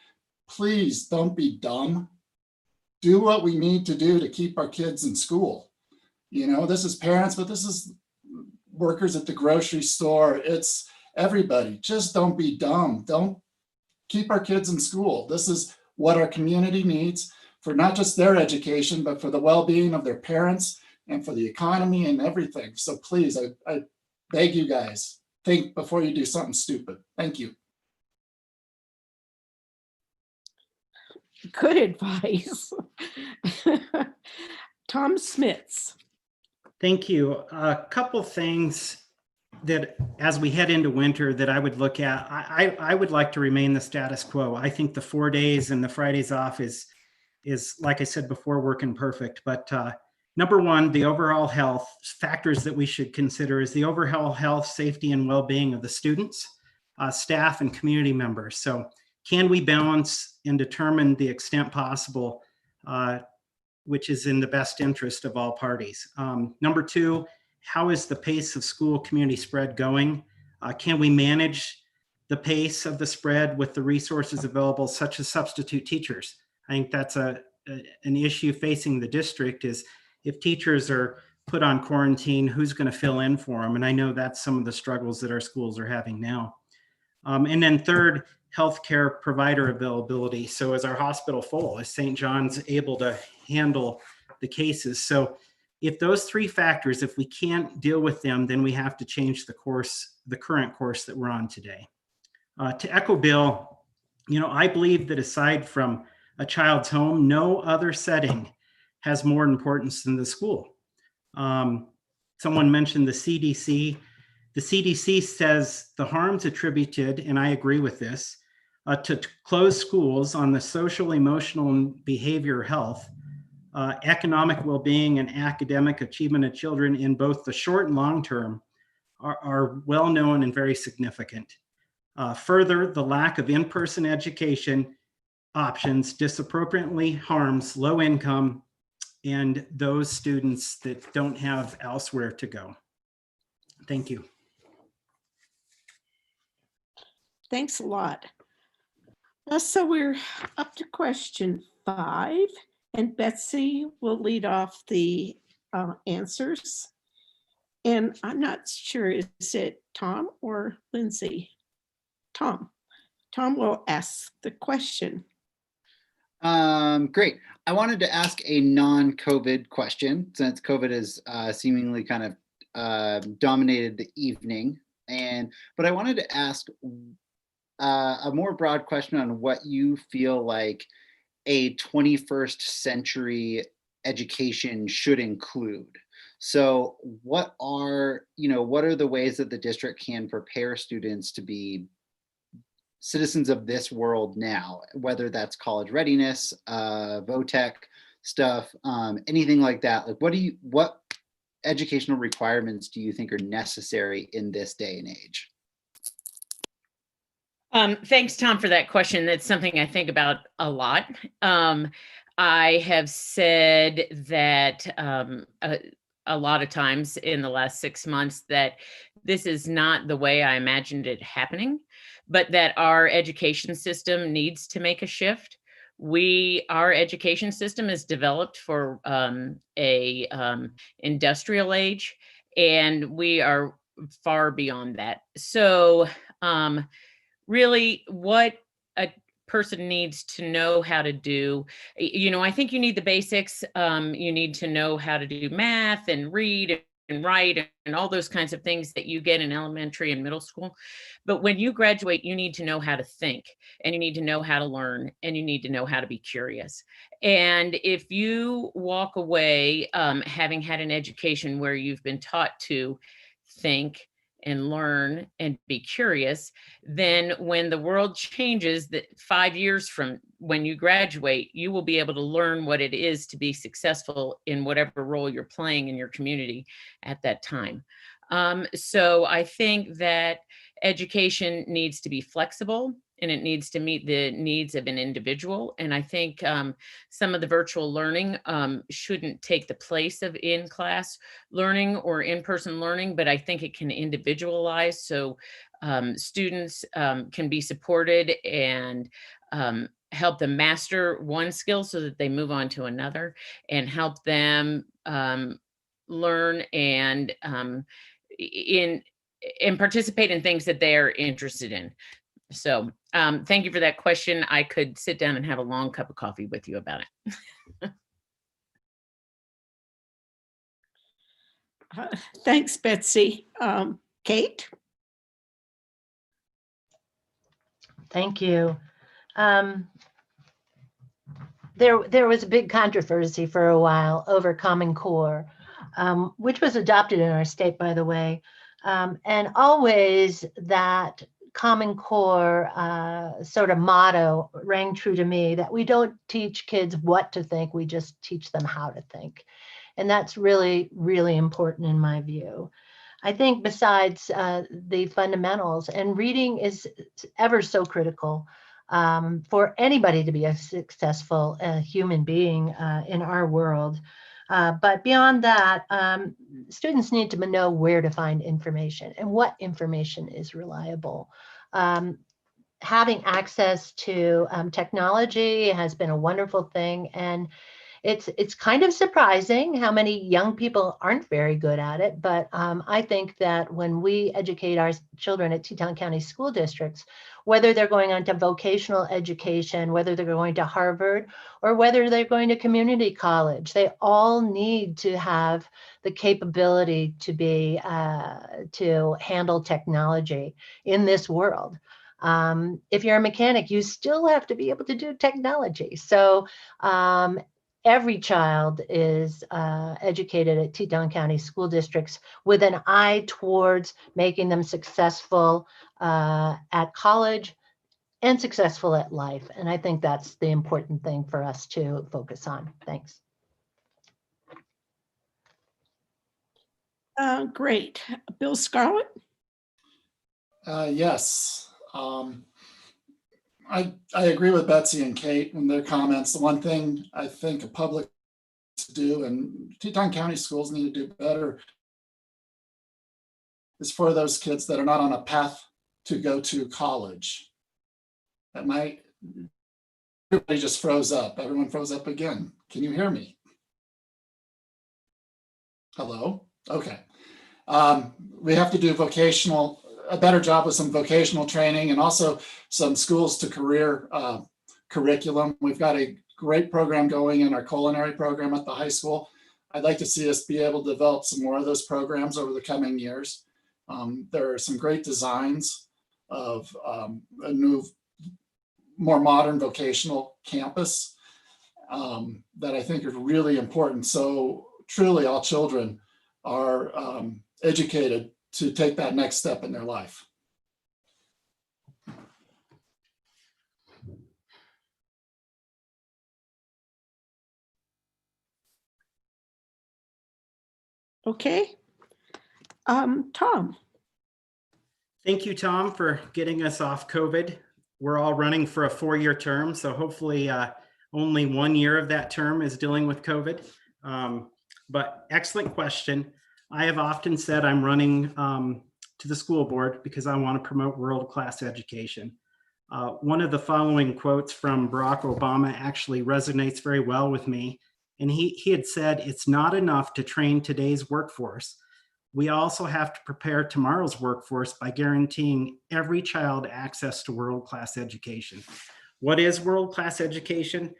Please don't be dumb. Do what we need to do to keep our kids in school. You know, this is parents, but this is workers at the grocery store. It's everybody. Just don't be dumb. Don't keep our kids in school. This is what our community needs for not just their education, but for the well-being of their parents and for the economy and everything. So please, I beg you guys, think before you do something stupid. Thank you. Good advice. Tom Smits. Thank you. A couple things that as we head into winter that I would look at, I would like to remain the status quo. I think the 4 days and the Fridays off is like I said before, working perfect. But number one, the overall health factors that we should consider is the overall health, safety, and well-being of the students, staff, and community members. So can we balance and determine the extent possible which is in the best interest of all parties? Number two, how is the pace of school community spread going? Can we manage the pace of the spread with the resources available, such as substitute teachers? I think that's an issue facing the district is if teachers are put on quarantine, who's going to fill in for them? And I know that's some of the struggles that our schools are having now. And then third, healthcare provider availability. So is our hospital full? Is St. John's able to handle the cases? So if those three factors, if we can't deal with them, then we have to change the course, the current course that we're on today. To echo Bill, you know, I believe that aside from a child's home, no other setting has more importance than the school. Someone mentioned the CDC. The CDC says the harms attributed, and I agree with this, to closed schools on the social, emotional, and behavioral health, economic well-being, and academic achievement of children in both the short and long term are well known and very significant. Further, the lack of in-person education options disproportionately harms low income and those students that don't have elsewhere to go. Thank you. Thanks a lot. So we're up to question 5, and Betsy will lead off the answers. And I'm not sure, is it Tom or Lindsay? Tom. Tom will ask the question. Great. I wanted to ask a non-COVID question since COVID has seemingly kind of dominated the evening. But I wanted to ask a more broad question on what you feel like a 21st century education should include. So what are the ways that the district can prepare students to be citizens of this world now, whether that's college readiness, VOTEC stuff, anything like that? Like, what educational requirements do you think are necessary in this day and age? Thanks, Tom, for that question. That's something I think about a lot. I have said that a lot of times in the last 6 months that this is not the way I imagined it happening, but that our education system needs to make a shift. Our education system is developed for a industrial age, and we are far beyond that. So really, what a person needs to know how to do, I think you need the basics. You need to know how to do math and read and write and all those kinds of things that you get in elementary and middle school. But when you graduate, you need to know how to think, and you need to know how to learn, and you need to know how to be curious. And if you walk away having had an education where you've been taught to think and learn and be curious, then when the world changes, that 5 years from when you graduate, you will be able to learn what it is to be successful in whatever role you're playing in your community at that time. So I think that education needs to be flexible, and it needs to meet the needs of an individual. And I think some of the virtual learning shouldn't take the place of in-class learning or in-person learning, but I think it can individualize so students can be supported and help them master one skill so that they move on to another, and help them learn and participate in things that they're interested in. So thank you for that question. I could sit down and have a long cup of coffee with you about it. Thanks, Betsy. Kate? Thank you. There was a big controversy for a while over Common Core, which was adopted in our state, by the way. And always that Common Core sort of motto rang true to me, that we don't teach kids what to think, we just teach them how to think. And that's really, really important in my view. I think besides the fundamentals, and reading is ever so critical for anybody to be a successful human being in our world. But beyond that, students need to know where to find information and what information is reliable. Having access to technology has been a wonderful thing, and it's kind of surprising how many young people aren't very good at it. But I think that when we educate our children at Teton County school districts, whether they're going on to vocational education, whether they're going to Harvard, or whether they're going to community college, they all need to have the capability to be to handle technology in this world. If you're a mechanic, you still have to be able to do technology. So every child is educated at Teton County school districts with an eye towards making them successful at college and successful at life. And I think that's the important thing for us to focus on. Thanks. Great. Bill Scarlett? Yes. I agree with Betsy and Kate in their comments. The one thing I think a public to do, and Teton County schools need to do better, is for those kids that are not on a path to go to college. Everybody just froze up. Everyone froze up again. Can you hear me? Hello? Okay. We have to do a better job with some vocational training, and also some schools to career curriculum. We've got a great program going in our culinary program at the high school. I'd like to see us be able to develop some more of those programs over the coming years. There are some great designs of a new, more modern vocational campus that I think are really important. So truly all children are educated to take that next step in their life. Okay. Tom. Thank you, Tom, for getting us off COVID. We're all running for a 4-year term, so hopefully only 1 year of that term is dealing with COVID. But excellent question. I have often said I'm running to the school board because I want to promote world-class education. One of the following quotes from Barack Obama actually resonates very well with me. And he had said, "It's not enough to train today's workforce. We also have to prepare tomorrow's workforce by guaranteeing every child access to world-class education." What is world-class education?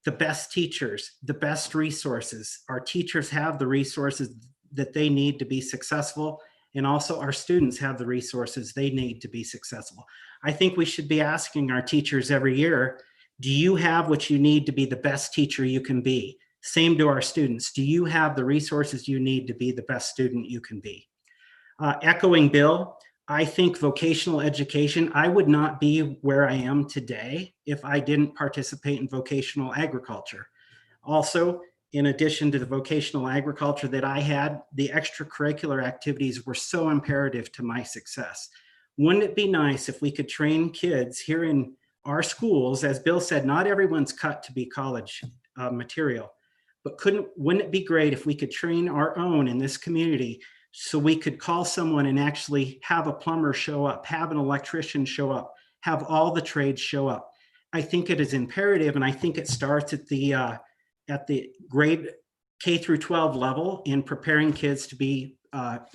The best teachers, the best resources. Our teachers have the resources that they need to be successful, and also our students have the resources they need to be successful. I think we should be asking our teachers every year, do you have what you need to be the best teacher you can be? Same to our students. Do you have the resources you need to be the best student you can be? Echoing Bill, I think vocational education, I would not be where I am today if I didn't participate in vocational agriculture. Also, in addition to the vocational agriculture that I had, the extracurricular activities were so imperative to my success. Wouldn't it be nice if we could train kids here in our schools? As Bill said, not everyone's cut to be college material. But wouldn't it be great if we could train our own in this community so we could call someone and actually have a plumber show up, have an electrician show up, have all the trades show up? I think it is imperative, and I think it starts at the grade K through 12 level in preparing kids to be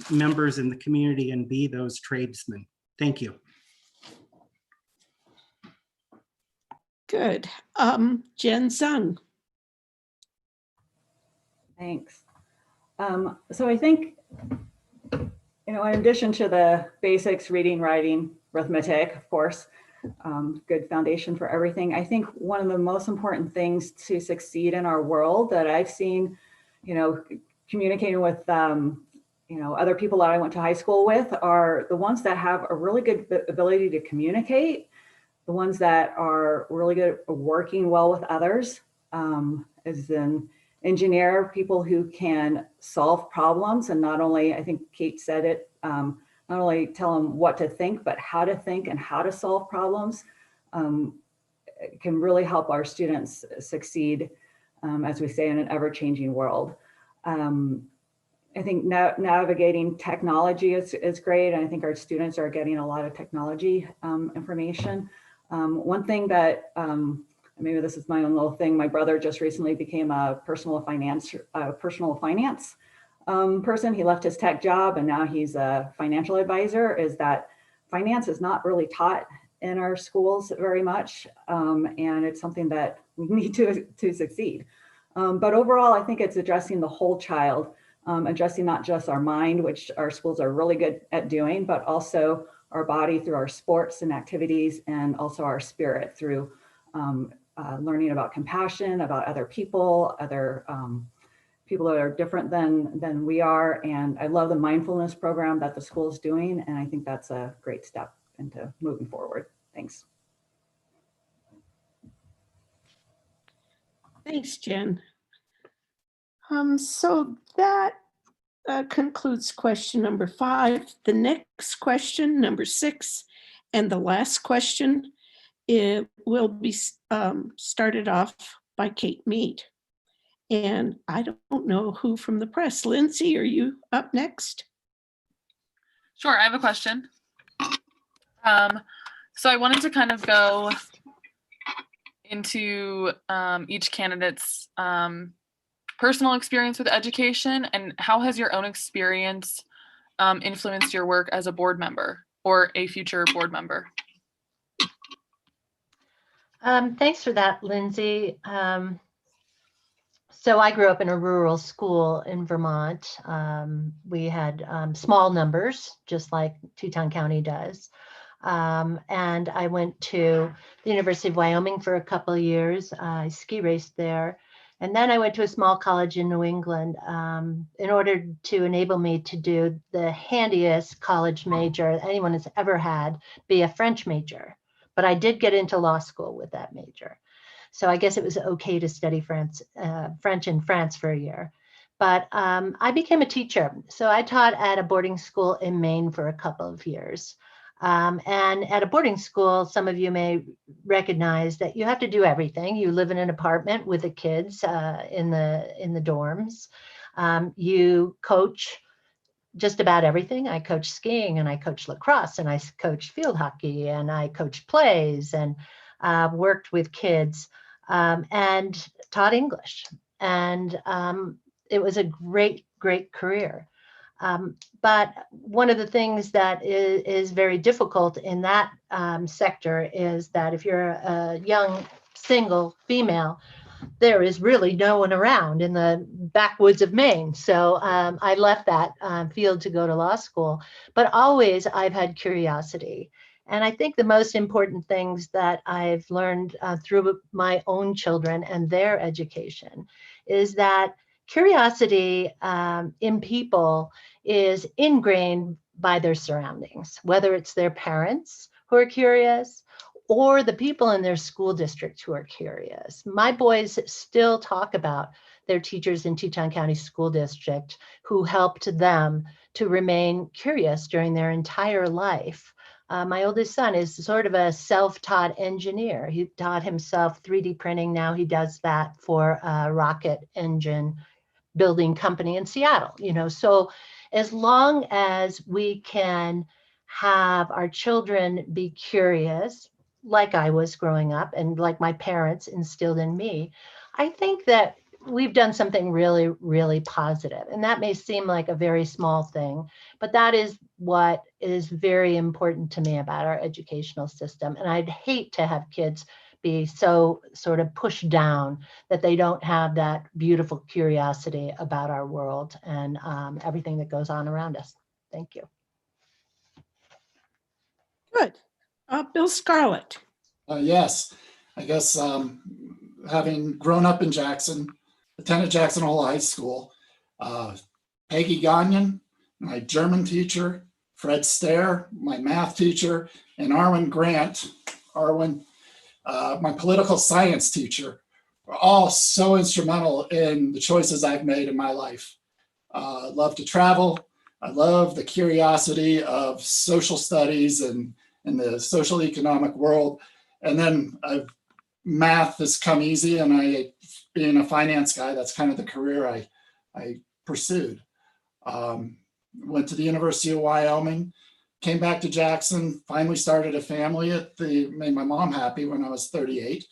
members in the community and be those tradesmen. Thank you. Good. Jen Zung. Thanks. So I think, in addition to the basics, reading, writing, arithmetic, of course, good foundation for everything. I think one of the most important things to succeed in our world that I've seen, communicating with, other people that I went to high school with are the ones that have a really good ability to communicate, the ones that are really good at working well with others, as in engineer, people who can solve problems, and not only, I think Kate said it, not only tell them what to think, but how to think and how to solve problems, can really help our students succeed, as we say, in an ever-changing world. I think navigating technology is great. And I think our students are getting a lot of technology information. One thing that, maybe this is my own little thing, my brother just recently became a personal finance person. He left his tech job and now he's a financial advisor. Is that finance is not really taught in our schools very much. And it's something that we need to succeed. But overall, I think it's addressing the whole child, addressing not just our mind, which our schools are really good at doing, but also our body through our sports and activities, and also our spirit through learning about compassion, about other people, other people that are different than we are. And I love the mindfulness program that the school is doing. And I think that's a great step into moving forward. Thanks. Thanks, Jen. So that concludes question number 5. The next question, number 6, and the last question, it will be started off by Kate Mead. And I don't know who from the press. Lindsay, are you up next? Sure, I have a question. So I wanted to kind of go into each candidate's personal experience with education, and how has your own experience influenced your work as a board member or a future board member? Thanks for that, Lindsay. So I grew up in a rural school in Vermont. We had small numbers, just like Teton County does. And I went to the University of Wyoming for a couple of years. I ski raced there. And then I went to a small college in New England in order to enable me to do the handiest college major anyone has ever had, be a French major. But I did get into law school with that major. So I guess it was okay to study French in France for a year. But I became a teacher. So I taught at a boarding school in Maine for a couple of years. And at a boarding school, some of you may recognize that you have to do everything. You live in an apartment with the kids in the dorms. You coach just about everything. I coached skiing and I coached lacrosse and I coached field hockey and I coached plays and worked with kids and taught English. And it was a great, great career. But one of the things that is very difficult in that sector is that if you're a young single female, there is really no one around in the backwoods of Maine. So I left that field to go to law school, but always I've had curiosity. And I think the most important things that I've learned through my own children and their education is that curiosity in people is ingrained by their surroundings, whether it's their parents who are curious or the people in their school district who are curious. My boys still talk about their teachers in Teton County School District who helped them to remain curious during their entire life. My oldest son is sort of a self-taught engineer. He taught himself 3D printing. Now he does that for a rocket engine building company in Seattle. So as long as we can have our children be curious, like I was growing up and like my parents instilled in me, I think that we've done something really, really positive. And that may seem like a very small thing, but that is what is very important to me about our educational system. And I'd hate to have kids be so sort of pushed down that they don't have that beautiful curiosity about our world and everything that goes on around us. Thank you. Good. Bill Scarlett. Yes, I guess having grown up in Jackson, attended Jackson Hole High School, Peggy Gagnon, my German teacher, Fred Stair, my math teacher, and Arwen Grant, my political science teacher, were all so instrumental in the choices I've made in my life. I love to travel. I love the curiosity of social studies and the social economic world. And then math has come easy, and being a finance guy, that's kind of the career I pursued. Went to the University of Wyoming, came back to Jackson, finally started a family. Made my mom happy when I was 38.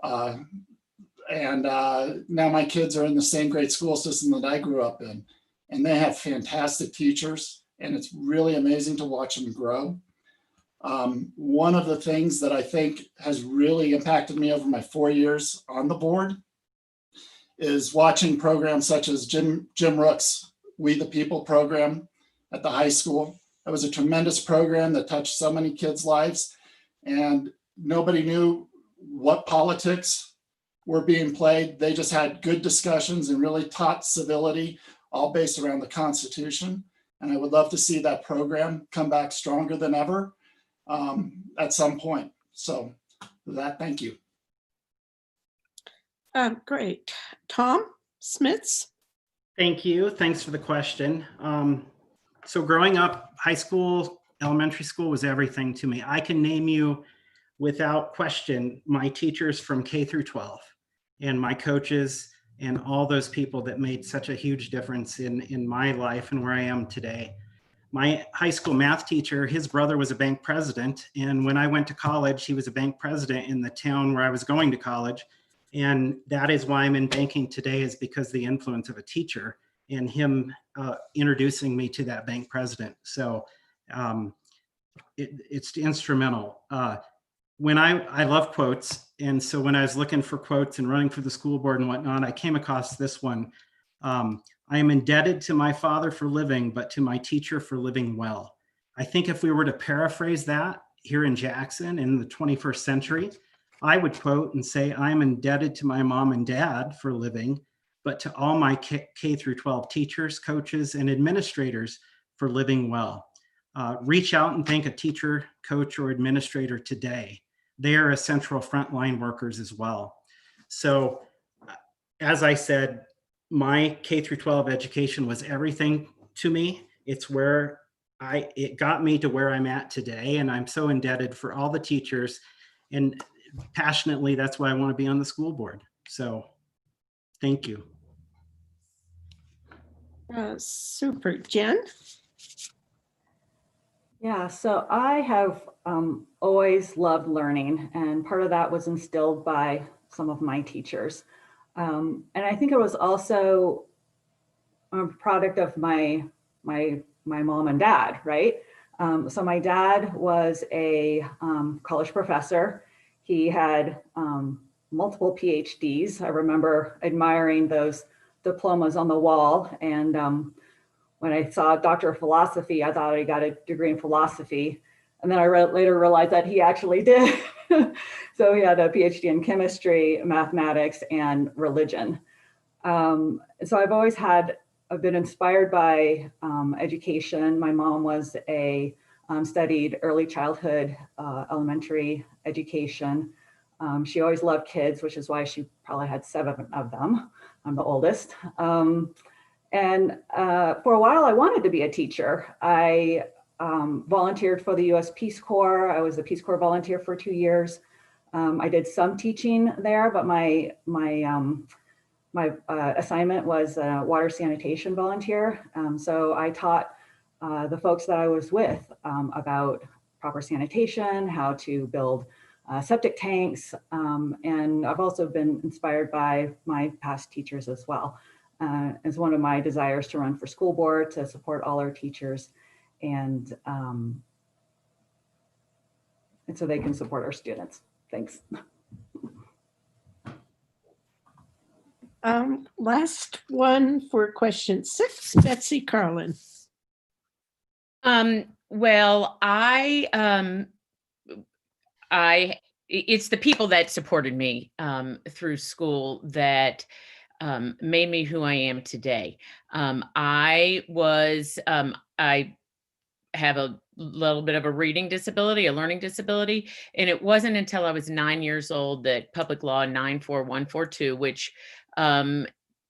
And now my kids are in the same great school system that I grew up in. And they have fantastic teachers, and it's really amazing to watch them grow. One of the things that I think has really impacted me over my 4 years on the board is watching programs such as Jim Rook's We the People program at the high school. That was a tremendous program that touched so many kids' lives, and nobody knew what politics were being played. They just had good discussions and really taught civility, all based around the Constitution. And I would love to see that program come back stronger than ever at some point. So for that, thank you. Great. Tom Smits. Thank you. Thanks for the question. So growing up, high school, elementary school was everything to me. I can name you without question my teachers from K through 12 and my coaches and all those people that made such a huge difference in my life and where I am today. My high school math teacher, his brother was a bank president. And when I went to college, he was a bank president in the town where I was going to college. And that is why I'm in banking today, is because of the influence of a teacher and him introducing me to that bank president. So it's instrumental. When I love quotes. And so when I was looking for quotes and running for the school board and whatnot, I came across this one. I am indebted to my father for living, but to my teacher for living well. I think if we were to paraphrase that here in Jackson in the 21st century, I would quote and say, I'm indebted to my mom and dad for living, but to all my K through 12 teachers, coaches, and administrators for living well. Reach out and thank a teacher, coach, or administrator today. They are essential frontline workers as well. So, as I said, my K through 12 education was everything to me. It's where it got me to where I'm at today. And I'm so indebted for all the teachers, and passionately, that's why I want to be on the school board. So thank you. Super. Jen? Yeah, so I have always loved learning, and part of that was instilled by some of my teachers. And I think it was also a product of my mom and dad, right? So my dad was a college professor. He had multiple PhDs. I remember admiring those diplomas on the wall. And when I saw Doctor of Philosophy, I thought I got a degree in philosophy. And then I later realized that he actually did. So he had a PhD in chemistry, mathematics, and religion. So I've been inspired by education. My mom was studied early childhood, elementary education. She always loved kids, which is why she probably had 7 of them. I'm the oldest. And for a while, I wanted to be a teacher. I volunteered for the U.S. Peace Corps. I was a Peace Corps volunteer for 2 years. I did some teaching there, but my assignment was a water sanitation volunteer. So I taught the folks that I was with about proper sanitation, how to build septic tanks. And I've also been inspired by my past teachers as well. It's one of my desires to run for school board, to support all our teachers, and so they can support our students. Thanks. Last one for question 6, Betsy Carlin. Well, it's the people that supported me through school that made me who I am today. I have a little bit of a reading disability, a learning disability. And it wasn't until I was 9 years old that Public Law 94142, which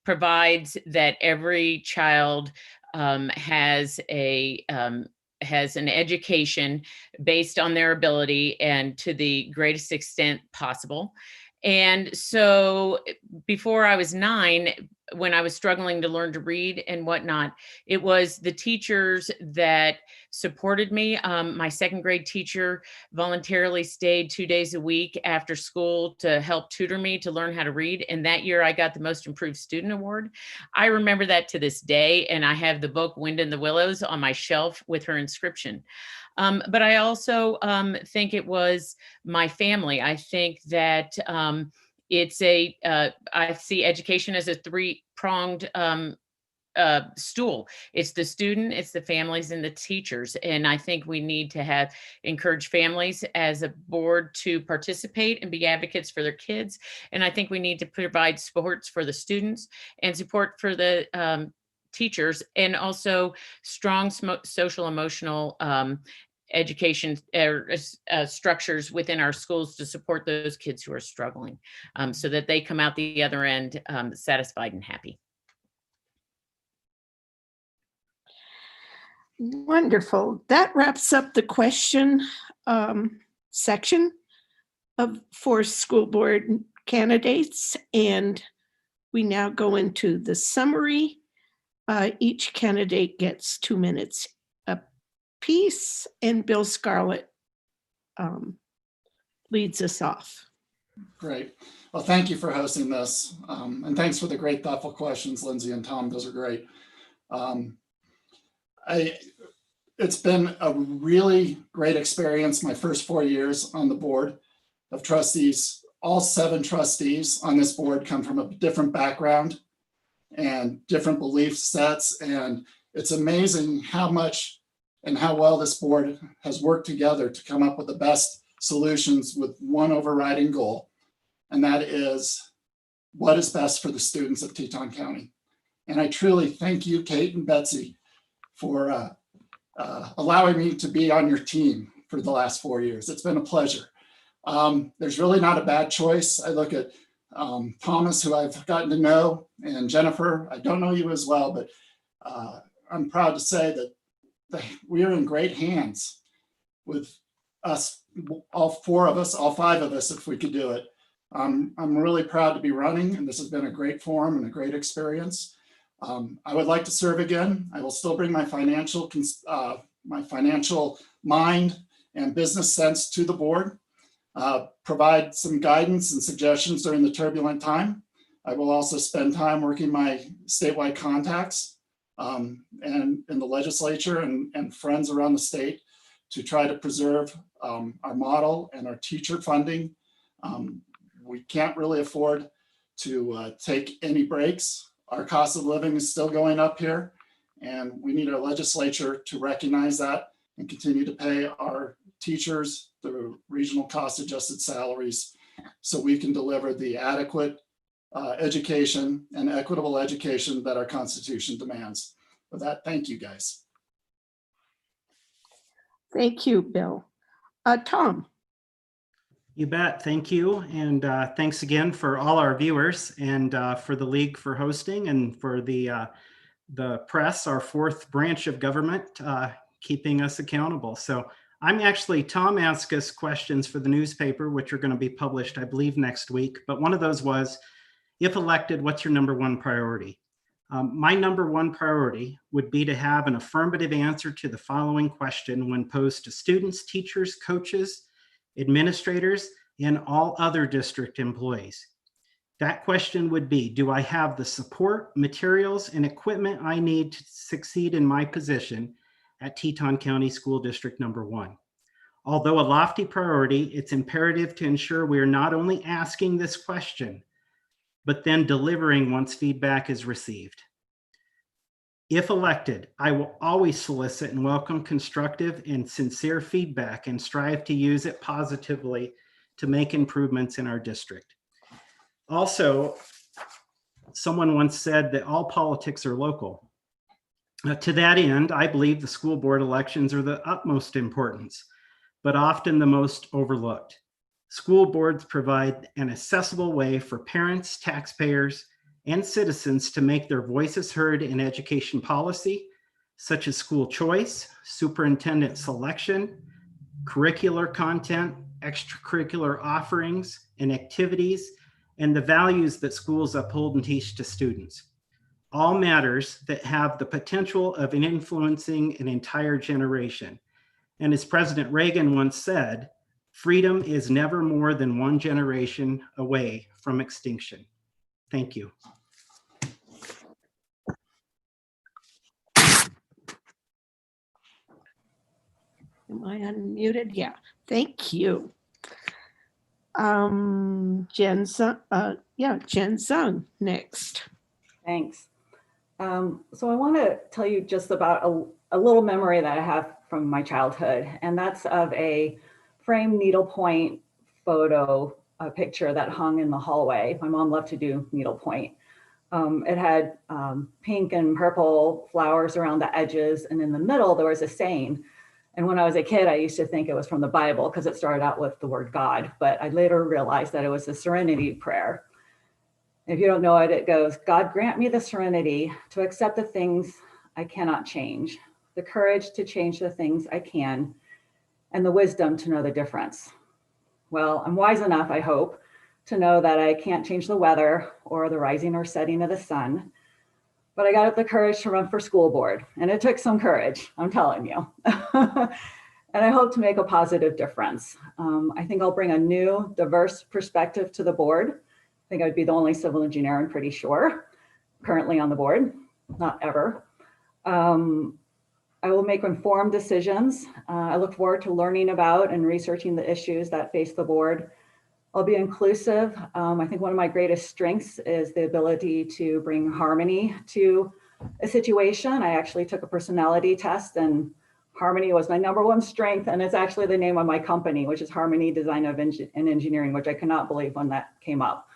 provides that every child has an education based on their ability and to the greatest extent possible. And so before I was 9, when I was struggling to learn to read and whatnot, it was the teachers that supported me. My 2nd grade teacher voluntarily stayed 2 days a week after school to help tutor me to learn how to read. And that year I got the Most Improved Student Award. I remember that to this day. And I have the book Wind in the Willows on my shelf with her inscription. But I also think it was my family. I think that I see education as a 3-pronged stool. It's the student, it's the families, and the teachers. And I think we need to encourage families as a board to participate and be advocates for their kids. And I think we need to provide supports for the students and support for the teachers, and also strong social emotional education structures within our schools to support those kids who are struggling, so that they come out the other end satisfied and happy. Wonderful. That wraps up the question section for school board candidates. And we now go into the summary. Each candidate gets 2 minutes apiece, and Bill Scarlett leads us off. Great. Well, thank you for hosting this. And thanks for the great, thoughtful questions, Lindsay and Tom. Those are great. It's been a really great experience, my first 4 years on the board of trustees. All 7 trustees on this board come from a different background and different belief sets. And it's amazing how much and how well this board has worked together to come up with the best solutions with one overriding goal, and that is what is best for the students of Teton County. And I truly thank you, Kate and Betsy, for allowing me to be on your team for the last 4 years. It's been a pleasure. There's really not a bad choice. I look at Thomas, who I've gotten to know, and Jennifer. I don't know you as well, but I'm proud to say that we are in great hands with us, all 4 of us, all 5 of us, if we could do it. I'm really proud to be running, and this has been a great forum and a great experience. I would like to serve again. I will still bring my financial mind and business sense to the board, provide some guidance and suggestions during the turbulent time. I will also spend time working my statewide contacts and in the legislature and friends around the state to try to preserve our model and our teacher funding. We can't really afford to take any breaks. Our cost of living is still going up here, and we need our legislature to recognize that and continue to pay our teachers the regional cost adjusted salaries so we can deliver the adequate education and equitable education that our Constitution demands. With that, thank you, guys. Thank you, Bill. Tom. You bet. Thank you. And thanks again for all our viewers and for the League for hosting and for the press, our 4th branch of government, keeping us accountable. So Tom asked us questions for the newspaper, which are going to be published, I believe, next week. But one of those was, if elected, what's your #1 priority? My #1 priority would be to have an affirmative answer to the following question when posed to students, teachers, coaches, administrators, and all other district employees. That question would be, do I have the support, materials, and equipment I need to succeed in my position at Teton County School District #1? Although a lofty priority, it's imperative to ensure we are not only asking this question, but then delivering once feedback is received. If elected, I will always solicit and welcome constructive and sincere feedback and strive to use it positively to make improvements in our district. Also, someone once said that all politics are local. To that end, I believe the school board elections are the utmost importance, but often the most overlooked. School boards provide an accessible way for parents, taxpayers, and citizens to make their voices heard in education policy, such as school choice, superintendent selection, curricular content, extracurricular offerings and activities, and the values that schools uphold and teach to students. All matters that have the potential of influencing an entire generation. And as President Reagan once said, freedom is never more than one generation away from extinction. Thank you. Am I unmuted? Yeah, thank you. Jen Zung next. Thanks. So I want to tell you just about a little memory that I have from my childhood, and that's of a framed needlepoint photo, a picture that hung in the hallway. My mom loved to do needlepoint. It had pink and purple flowers around the edges, and in the middle there was a saying. And when I was a kid, I used to think it was from the Bible because it started out with the word God, but I later realized that it was the Serenity Prayer. If you don't know it, it goes, God grant me the serenity to accept the things I cannot change, the courage to change the things I can, and the wisdom to know the difference. Well, I'm wise enough, I hope, to know that I can't change the weather or the rising or setting of the sun, but I got up the courage to run for school board, and it took some courage, I'm telling you. And I hope to make a positive difference. I think I'll bring a new, diverse perspective to the board. I think I'd be the only civil engineer, I'm pretty sure, currently on the board, not ever. I will make informed decisions. I look forward to learning about and researching the issues that face the board. I'll be inclusive. I think one of my greatest strengths is the ability to bring harmony to a situation. I actually took a personality test and Harmony was my number one strength, and it's actually the name of my company, which is Harmony Design and Engineering, which I cannot believe when that came up.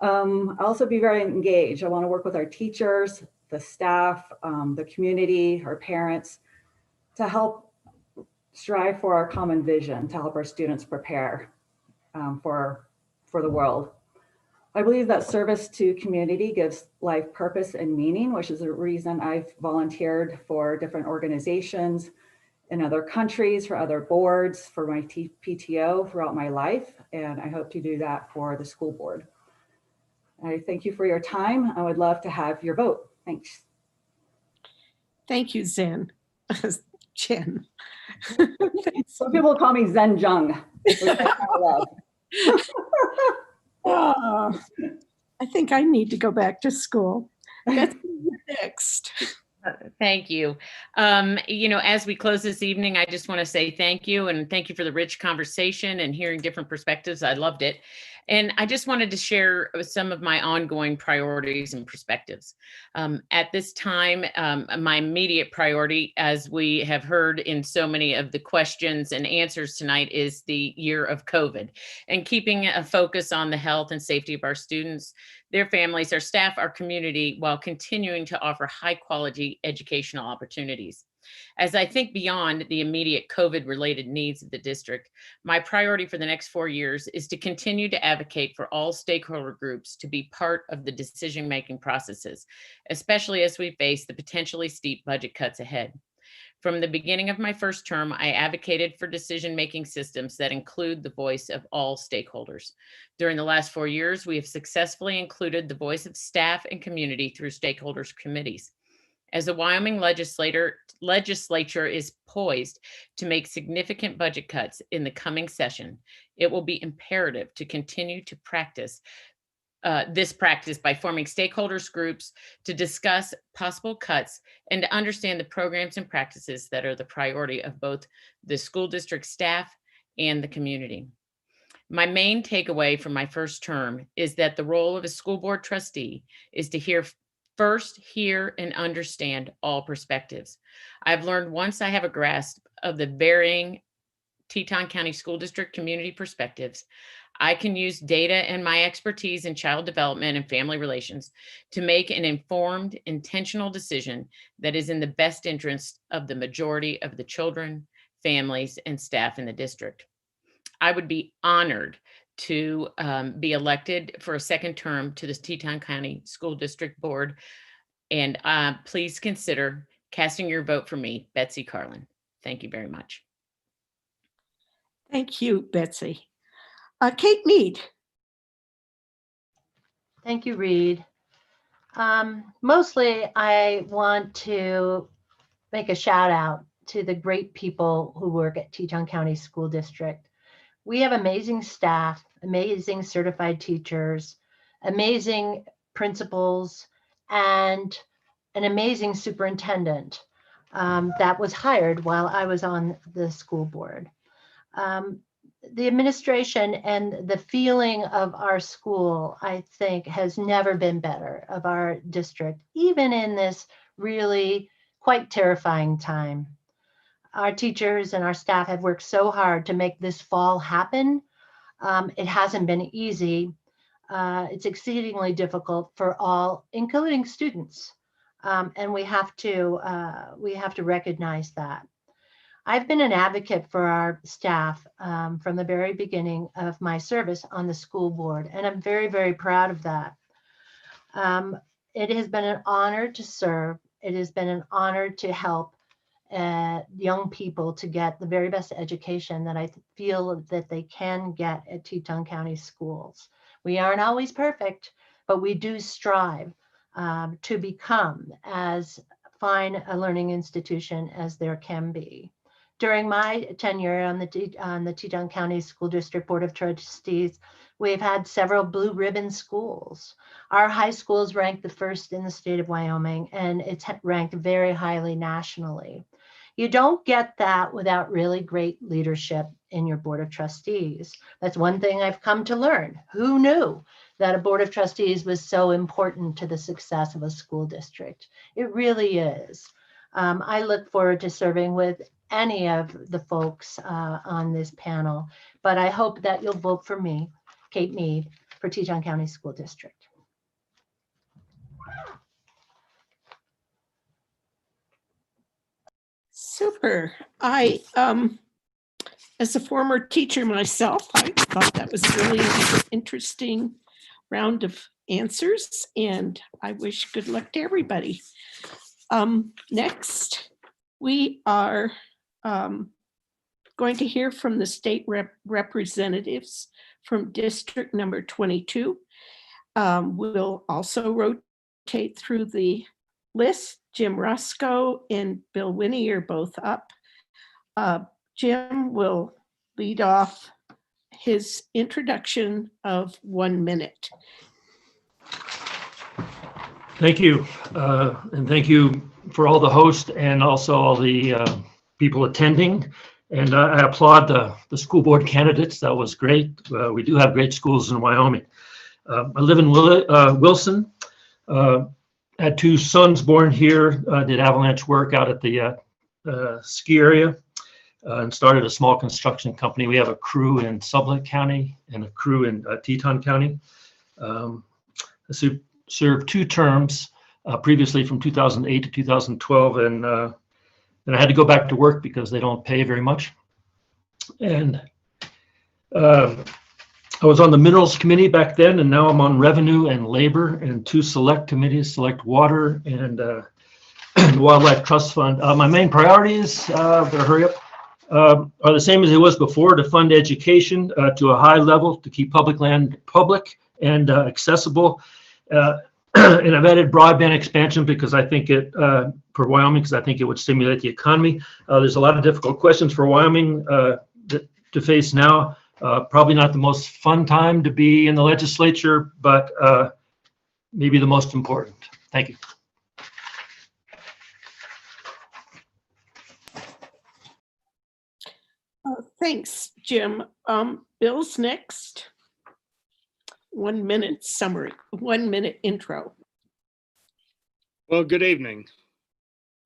I'll also be very engaged. I want to work with our teachers, the staff, the community, our parents, to help strive for our common vision, to help our students prepare for the world. I believe that service to community gives life purpose and meaning, which is the reason I've volunteered for different organizations in other countries, for other boards, for my PTO throughout my life, and I hope to do that for the school board. I thank you for your time. I would love to have your vote. Thanks. Thank you, Jen. Jen. Some people call me Zen Jung, which I kind of love. Oh, I think I need to go back to school. That's next. Thank you. As we close this evening, I just want to say thank you, and thank you for the rich conversation and hearing different perspectives. I loved it. And I just wanted to share some of my ongoing priorities and perspectives. At this time, my immediate priority, as we have heard in so many of the questions and answers tonight, is the year of COVID and keeping a focus on the health and safety of our students, their families, our staff, our community, while continuing to offer high quality educational opportunities. As I think beyond the immediate COVID-related needs of the district, my priority for the next 4 years is to continue to advocate for all stakeholder groups to be part of the decision-making processes, especially as we face the potentially steep budget cuts ahead. From the beginning of my first term, I advocated for decision-making systems that include the voice of all stakeholders. During the last 4 years, we have successfully included the voice of staff and community through stakeholders committees. As the Wyoming legislature is poised to make significant budget cuts in the coming session, it will be imperative to continue to practice this practice by forming stakeholders groups to discuss possible cuts and to understand the programs and practices that are the priority of both the school district staff and the community. My main takeaway from my first term is that the role of a school board trustee is to hear and understand all perspectives. I've learned once I have a grasp of the varying Teton County School District community perspectives, I can use data and my expertise in child development and family relations to make an informed, intentional decision that is in the best interest of the majority of the children, families, and staff in the district. I would be honored to be elected for a second term to the Teton County School District Board. And please consider casting your vote for me, Betsy Carlin. Thank you very much. Thank you, Betsy. Kate Mead. Thank you, Reed. Mostly, I want to make a shout out to the great people who work at Teton County School District. We have amazing staff, amazing certified teachers, amazing principals, and an amazing superintendent that was hired while I was on the school board. The administration and the feeling of our school, I think, has never been better, of our district, even in this really quite terrifying time. Our teachers and our staff have worked so hard to make this fall happen. It hasn't been easy. It's exceedingly difficult for all, including students. And we have to recognize that. I've been an advocate for our staff from the very beginning of my service on the school board, and I'm very, very proud of that. It has been an honor to serve. It has been an honor to help young people to get the very best education that I feel that they can get at Teton County schools. We aren't always perfect, but we do strive to become as fine a learning institution as there can be. During my tenure on the Teton County School District Board of Trustees, we've had several blue ribbon schools. Our high school is ranked the first in the state of Wyoming, and it's ranked very highly nationally. You don't get that without really great leadership in your Board of Trustees. That's one thing I've come to learn. Who knew that a Board of Trustees was so important to the success of a school district? It really is. I look forward to serving with any of the folks on this panel, but I hope that you'll vote for me, Kate Mead, for Teton County School District. Super. As a former teacher myself, I thought that was really an interesting round of answers, and I wish good luck to everybody. Next, we are going to hear from the state representatives from District number 22. We'll also rotate through the list. Jim Rusco and Bill Winnie are both up. Jim will lead off his introduction of 1 minute. Thank you. And thank you for all the hosts and also all the people attending. And I applaud the school board candidates. That was great. We do have great schools in Wyoming. I live in Wilson. Had 2 sons born here, did avalanche work out at the ski area. And started a small construction company. We have a crew in Sublette County and a crew in Teton County. I served 2 terms previously from 2008 to 2012, and I had to go back to work because they don't pay very much. And I was on the Minerals Committee back then, and now I'm on Revenue and Labor and 2 select committees, Select Water and Wildlife Trust Fund. My main priorities, better hurry up, are the same as it was before: to fund education to a high level, to keep public land public and accessible. And I've added broadband expansion because I think it, for Wyoming, because I think it would stimulate the economy. There's a lot of difficult questions for Wyoming to face now. Probably not the most fun time to be in the legislature, but maybe the most important. Thank you. Thanks, Jim. Bill's next. 1 minute summary, 1 minute intro. Well, good evening.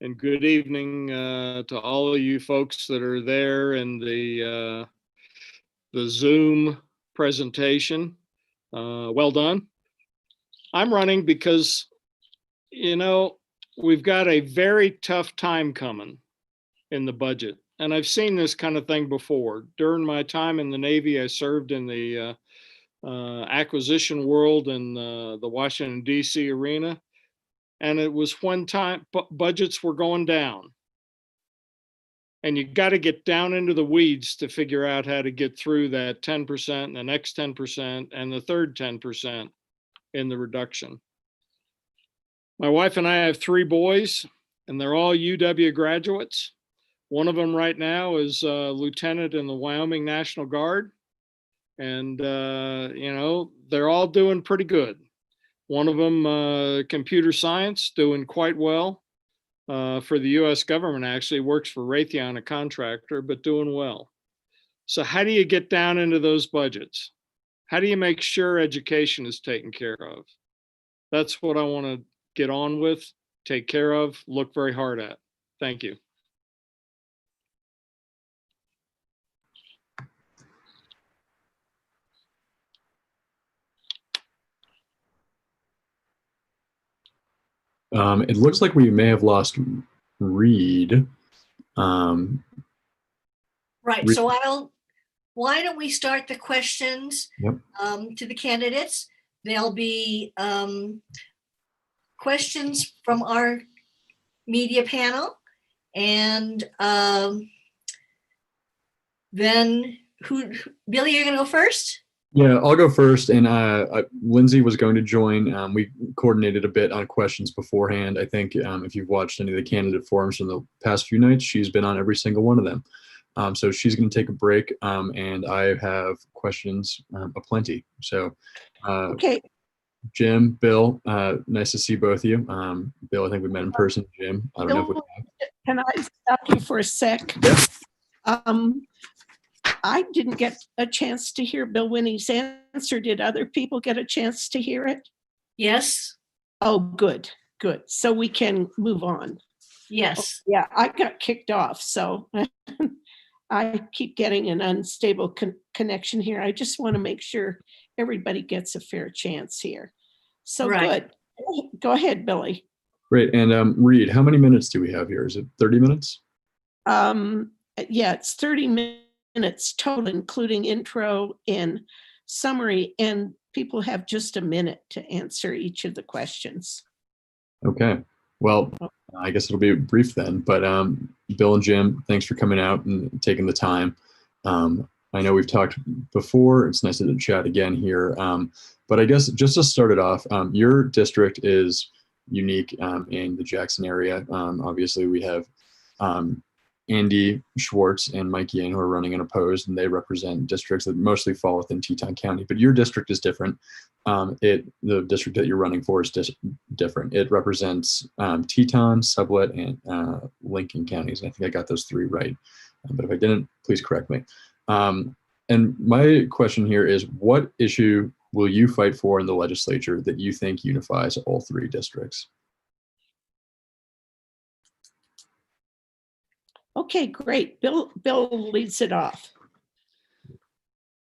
And good evening to all of you folks that are there in the Zoom presentation. Well done. I'm running because, you know, we've got a very tough time coming in the budget. And I've seen this kind of thing before. During my time in the Navy, I served in the acquisition world in the Washington, D.C. arena. And it was when budgets were going down. And you got to get down into the weeds to figure out how to get through that 10% and the next 10% and the third 10% in the reduction. My wife and I have 3 boys, and they're all UW graduates. One of them right now is a lieutenant in the Wyoming National Guard. And, you know, they're all doing pretty good. One of them, computer science, doing quite well for the US government, actually works for Raytheon, a contractor, but doing well. So how do you get down into those budgets? How do you make sure education is taken care of? That's what I want to get on with, take care of, look very hard at. Thank you. It looks like we may have lost Reed. Right, so why don't we start the questions to the candidates? There'll be questions from our media panel, and then Billy, you're gonna go first? Yeah, I'll go first. And Lindsay was going to join. We coordinated a bit on questions beforehand. I think if you've watched any of the candidate forums from the past few nights, she's been on every single one of them. So she's going to take a break, and I have questions aplenty. So, Okay. Jim, Bill, nice to see both of you. Bill, I think we met in person. Jim, I don't know if we have. Can I stop you for a sec? Yeah. I didn't get a chance to hear Bill Winnie's answer. Did other people get a chance to hear it? Yes. Oh, good, good. So we can move on. Yes. Yeah, I got kicked off, so I keep getting an unstable connection here. I just want to make sure everybody gets a fair chance here. So Right. good. Go ahead, Billy. Great. And Reed, how many minutes do we have here? Is it 30 minutes? Yeah, it's 30 minutes total, including intro and summary, and people have just a minute to answer each of the questions. Okay. Well, I guess it'll be brief then, but Bill and Jim, thanks for coming out and taking the time. I know we've talked before. It's nice to chat again here. But I guess just to start it off, your district is unique in the Jackson area. Obviously, we have Andy Schwartz and Mike Yin who are running unopposed, and they represent districts that mostly fall within Teton County. But your district is different. The district that you're running for is different. It represents Teton, Sublette, and Lincoln counties. And I think I got those three right. But if I didn't, please correct me. And my question here is, what issue will you fight for in the legislature that you think unifies all three districts? Okay, great. Bill leads it off.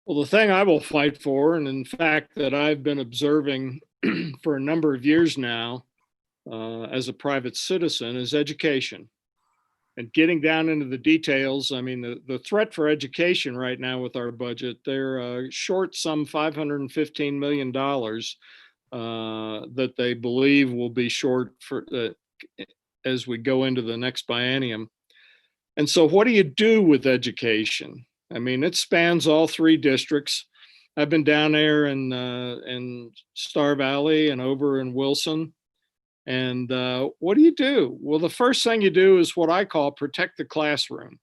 Well, the thing I will fight for, and in fact that I've been observing for a number of years now as a private citizen, is education. And getting down into the details, I mean, the threat for education right now with our budget, they're short some $515 million that they believe will be short for as we go into the next biennium. And so what do you do with education? I mean, it spans all three districts. I've been down there in Star Valley and over in Wilson. And what do you do? Well, the first thing you do is what I call protect the classroom,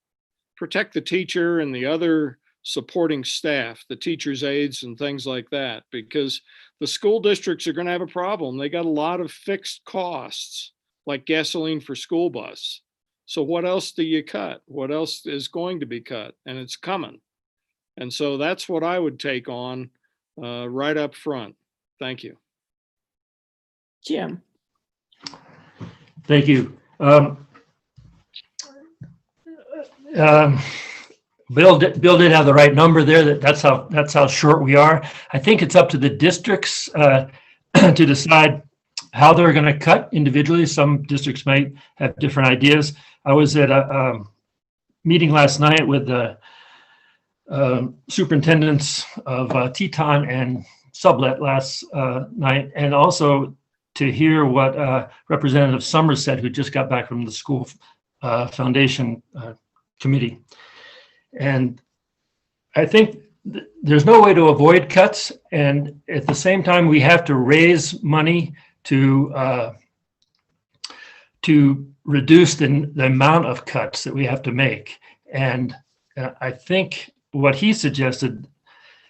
protect the teacher and the other supporting staff, the teachers' aides and things like that, because the school districts are going to have a problem. They got a lot of fixed costs, like gasoline for school bus. So what else do you cut? What else is going to be cut? And it's coming. And so that's what I would take on right up front. Thank you. Jim. Thank you. Bill did have the right number there. That's how short we are. I think it's up to the districts to decide how they're going to cut individually. Some districts might have different ideas. I was at a meeting last night with the superintendents of Teton and Sublette last night, and also to hear what Representative Summers said, who just got back from the school foundation committee. And I think there's no way to avoid cuts, and at the same time, we have to raise money to reduce the amount of cuts that we have to make. And I think what he suggested,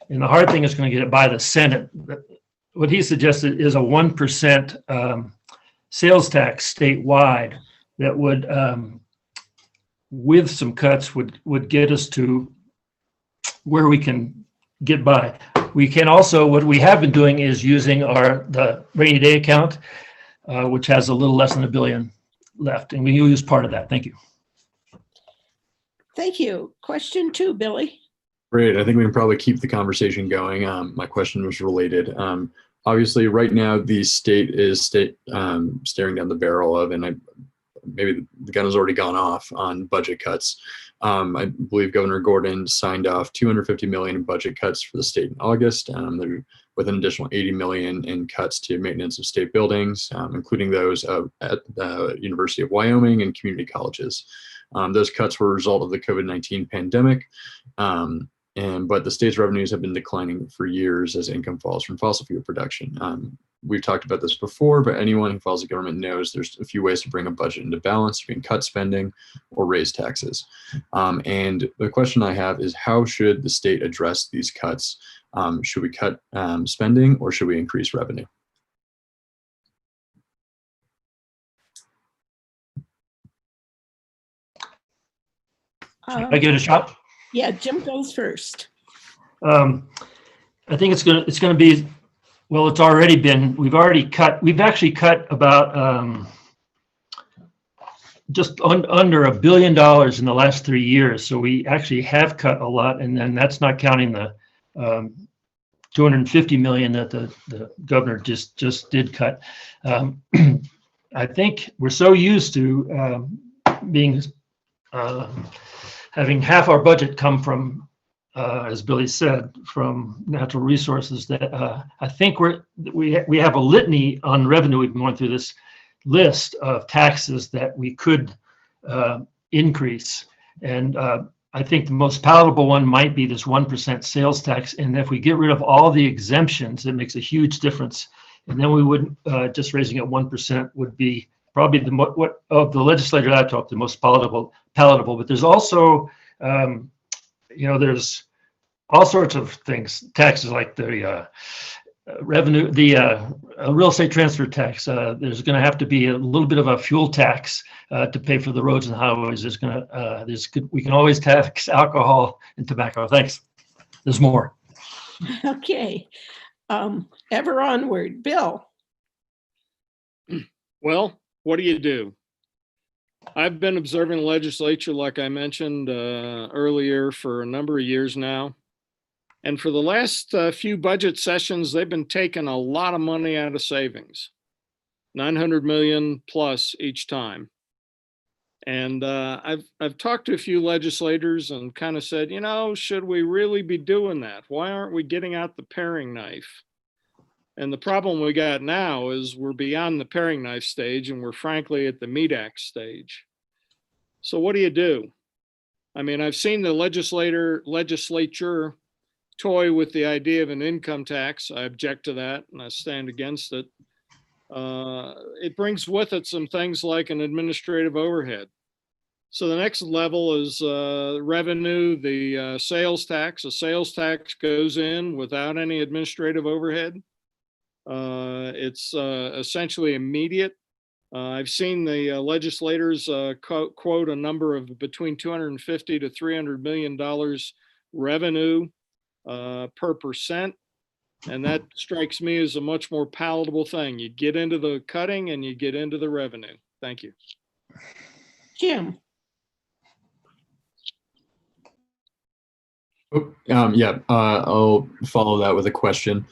and the hard thing is going to get it by the Senate, what he suggested is a 1% sales tax statewide that would, with some cuts, would get us to where we can get by. We can also, what we have been doing is using the rainy day account, which has a little less than $1 billion left, and we use part of that. Thank you. Thank you. Question 2, Billy. Great. I think we can probably keep the conversation going. My question was related. Obviously, right now, the state is staring down the barrel of, and maybe the gun has already gone off on budget cuts. I believe Governor Gordon signed off $250 million in budget cuts for the state in August, with an additional $80 million in cuts to maintenance of state buildings, including those at the University of Wyoming and community colleges. Those cuts were a result of the COVID-19 pandemic, but the state's revenues have been declining for years as income falls from fossil fuel production. We've talked about this before, but anyone who follows the government knows there's a few ways to bring a budget into balance. You can cut spending or raise taxes. And the question I have is, how should the state address these cuts? Should we cut spending, or should we increase revenue? I give it a shot. Yeah, Jim goes first. I think it's gonna be, well, it's already been, we've actually cut about just under $1 billion in the last 3 years. So we actually have cut a lot, and then that's not counting the 250 million that the governor just did cut. I think we're so used to being having half our budget come from, as Billy said, from natural resources that I think we have a litany on revenue. We've been going through this list of taxes that we could increase, and I think the most palatable one might be this 1% sales tax. And if we get rid of all the exemptions, it makes a huge difference. And then we wouldn't just raising it 1% would be probably what of the legislature I talked, the most palatable. But there's also, there's all sorts of things, taxes like the revenue, the real estate transfer tax. There's going to have to be a little bit of a fuel tax to pay for the roads and highways. We can always tax alcohol and tobacco. Thanks. There's more. Okay. Ever onward. Bill. Well, what do? I've been observing the legislature, like I mentioned earlier, for a number of years now. And for the last few budget sessions, they've been taking a lot of money out of savings, 900 million plus each time. And I've talked to a few legislators and kind of said, should we really be doing that? Why aren't we getting out the paring knife? And the problem we got now is we're beyond the paring knife stage, and we're frankly at the meat axe stage. So what do? I mean, I've seen the legislature toy with the idea of an income tax. I object to that, and I stand against it. It brings with it some things like an administrative overhead. So the next level is revenue, the sales tax. A sales tax goes in without any administrative overhead. It's essentially immediate. I've seen the legislators quote a number of between $250 to $300 million revenue per percent. And that strikes me as a much more palatable thing. You get into the cutting and you get into the revenue. Thank you. Jim. I'll follow that with a question.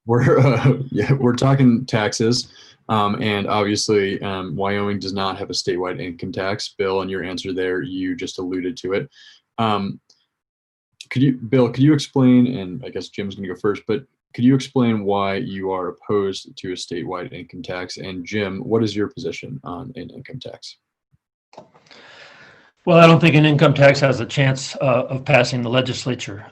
We're talking taxes, and obviously Wyoming does not have a statewide income tax. Bill, in your answer there, you just alluded to it. Bill, could you explain, and I guess Jim's going to go first, but could you explain why you are opposed to a statewide income tax? And Jim, what is your position on an income tax? Well, I don't think an income tax has a chance of passing the legislature.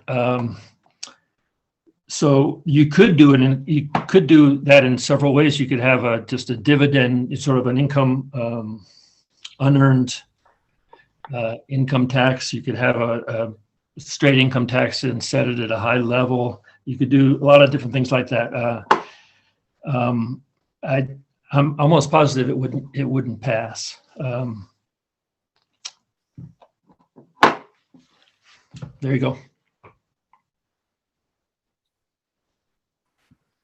So you could do it, and you could do that in several ways. You could have just a dividend, sort of an income unearned income tax. You could have a straight income tax and set it at a high level. You could do a lot of different things like that. I'm almost positive it wouldn't pass. There you go.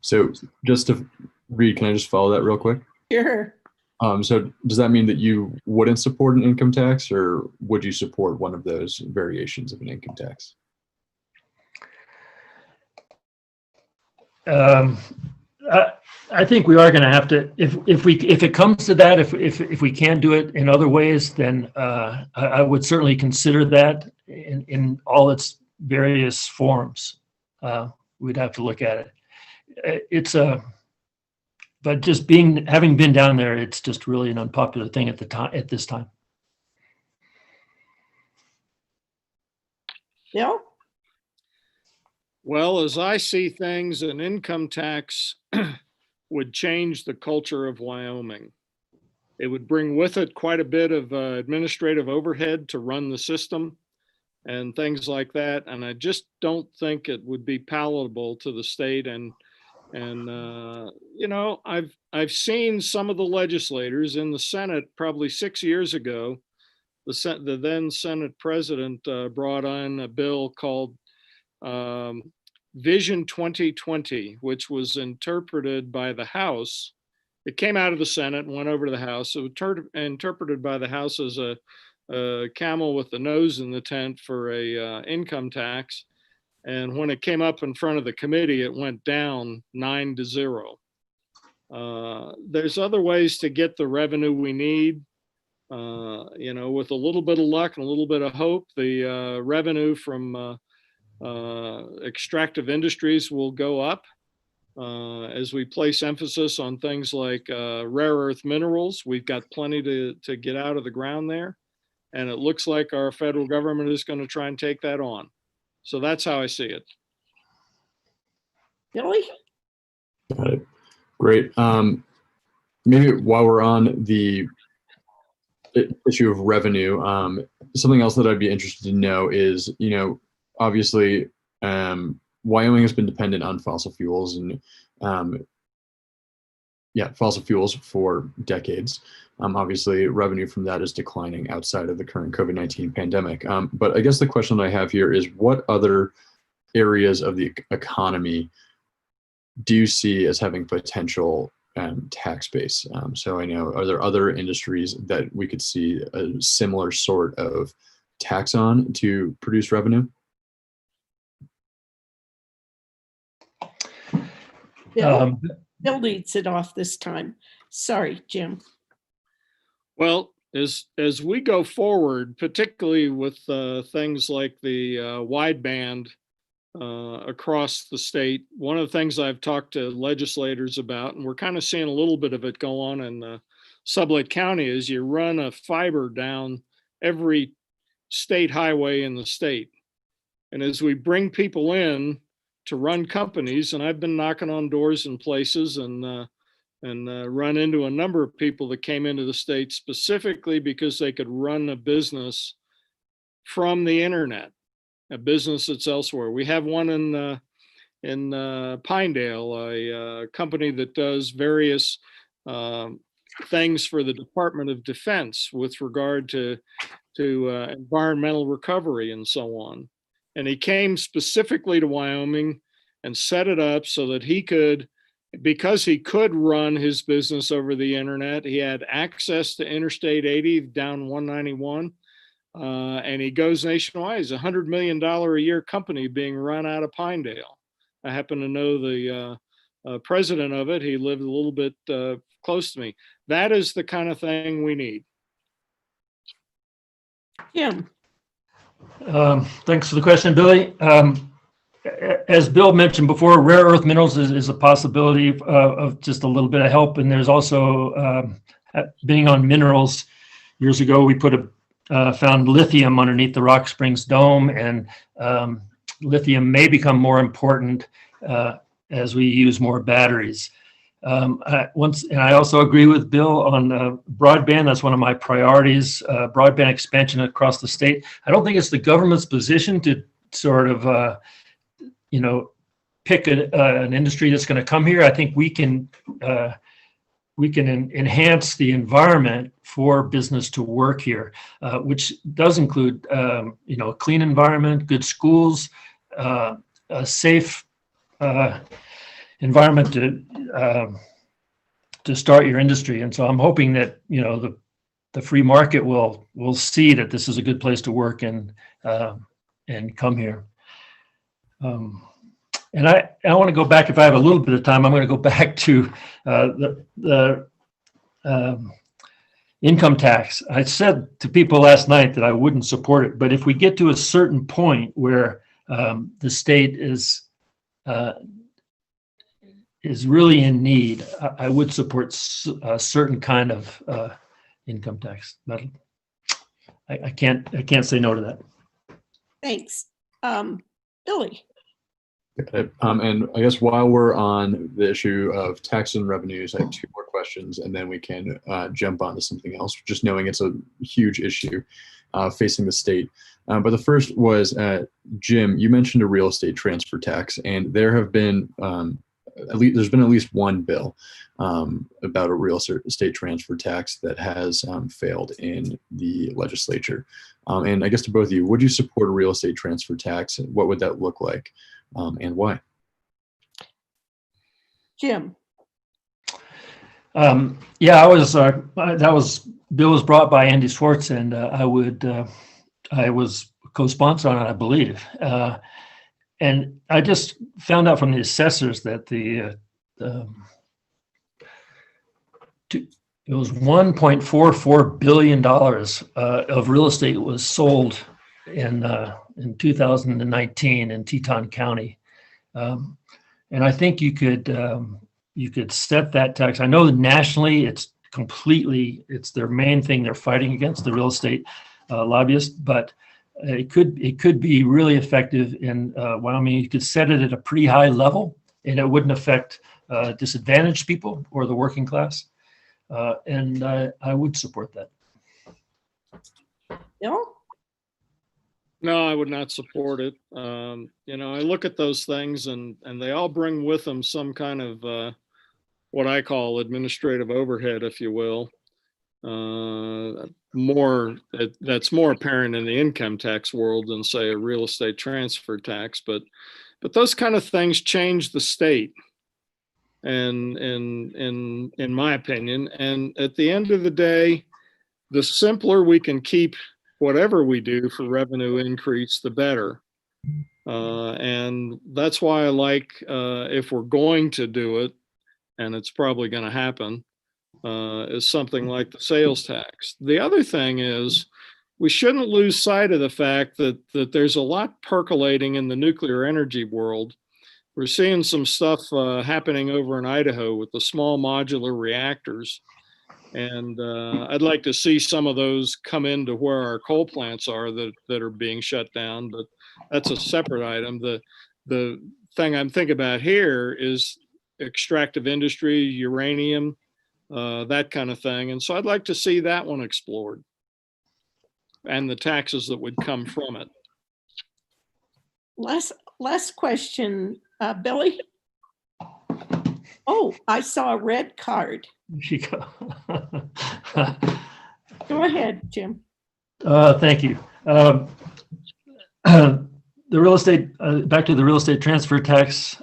So just to read, can I just follow that real quick? Sure. So does that mean that you wouldn't support an income tax, or would you support one of those variations of an income tax? I think we are going to have to, if it comes to that, if we can't do it in other ways, then I would certainly consider that in all its various forms. We'd have to look at it. But just having been down there, it's just really an unpopular thing at this time. Bill? Well, as I see things, an income tax would change the culture of Wyoming. It would bring with it quite a bit of administrative overhead to run the system and things like that. And I just don't think it would be palatable to the state. And I've seen some of the legislators in the Senate probably 6 years ago. The then Senate president brought on a bill called Vision 2020, which was interpreted by the House It came out of the Senate and went over to the House. It was interpreted by the House as a camel with the nose in the tent for a income tax. And when it came up in front of the committee, it went down 9-0. There's other ways to get the revenue we need. With a little bit of luck and a little bit of hope, the revenue from extractive industries will go up as we place emphasis on things like rare earth minerals. We've got plenty to get out of the ground there. And it looks like our federal government is going to try and take that on. So that's how I see it. Billy? Got it. Great. Maybe while we're on the issue of revenue, something else that I'd be interested to know is, obviously, Wyoming has been dependent on fossil fuels and fossil fuels for decades. Obviously, revenue from that is declining outside of the current COVID-19 pandemic. But I guess the question that I have here is, what other areas of the economy do you see as having potential tax base? So I know, are there other industries that we could see a similar sort of tax on to produce revenue? Bill leads it off this time. Sorry, Jim. Well, as we go forward, particularly with things like the wideband across the state, one of the things I've talked to legislators about, and we're kind of seeing a little bit of it go on in Sublette County, is you run a fiber down every state highway in the state. And as we bring people in to run companies, and I've been knocking on doors in places and run into a number of people that came into the state specifically because they could run a business from the internet, a business that's elsewhere. We have one in Pinedale, a company that does various things for the Department of Defense with regard to environmental recovery and so on. And he came specifically to Wyoming and set it up so that he could, because he could run his business over the internet, he had access to Interstate 80 down 191, and he goes nationwide. He's a $100 million a year company being run out of Pinedale. I happen to know the president of it. He lived a little bit close to me. That is the kind of thing we need. Jim. Thanks for the question, Billy. As Bill mentioned before, rare earth minerals is a possibility of just a little bit of help. And there's also, being on minerals, years ago, we found lithium underneath the Rock Springs Dome, and lithium may become more important as we use more batteries. And I also agree with Bill on broadband. That's one of my priorities, broadband expansion across the state. I don't think it's the government's position to sort of, pick an industry that's going to come here. I think we can enhance the environment for business to work here, which does include, a clean environment, good schools, a safe environment to start your industry. And so I'm hoping that, the free market will see that this is a good place to work and come here. And I want to go back, if I have a little bit of time, I'm going to go back to the income tax. I said to people last night that I wouldn't support it, but if we get to a certain point where the state is really in need, I would support a certain kind of income tax. But I can't say no to that. Thanks. Billy. And I guess while we're on the issue of tax and revenues, I have two more questions, and then we can jump on to something else, just knowing it's a huge issue facing the state. But the first was, Jim, you mentioned a real estate transfer tax, and there have been there's been at least one bill about a real estate transfer tax that has failed in the legislature. And I guess to both of you, would you support a real estate transfer tax? What would that look like, and why? Jim. Yeah, bill was brought by Andy Schwartz, and I was co-sponsor on it, I believe. And I just found out from the assessors that it was $1.44 billion of real estate was sold in 2019 in Teton County. And I think you could set that tax. I know that nationally it's their main thing they're fighting against, the real estate lobbyists, but it could be really effective in Wyoming. You could set it at a pretty high level and it wouldn't affect disadvantaged people or the working class. And I would support that. Bill? No, I would not support it. I look at those things and they all bring with them some kind of what I call administrative overhead, if you will. That's more apparent in the income tax world than, say, a real estate transfer tax. But those kind of things change the state, and in my opinion. And at the end of the day, the simpler we can keep whatever we do for revenue increase, the better. And that's why I like, if we're going to do it, and it's probably going to happen, is something like the sales tax. The other thing is, we shouldn't lose sight of the fact that there's a lot percolating in the nuclear energy world. We're seeing some stuff happening over in Idaho with the small modular reactors. And I'd like to see some of those come into where our coal plants are that are being shut down, but that's a separate item. The thing I'm thinking about here is extractive industry, uranium, that kind of thing. And so I'd like to see that one explored and the taxes that would come from it. Last question, Billy. Oh, I saw a red card. Go ahead, Jim. Thank you. The real estate, back to the real estate transfer tax.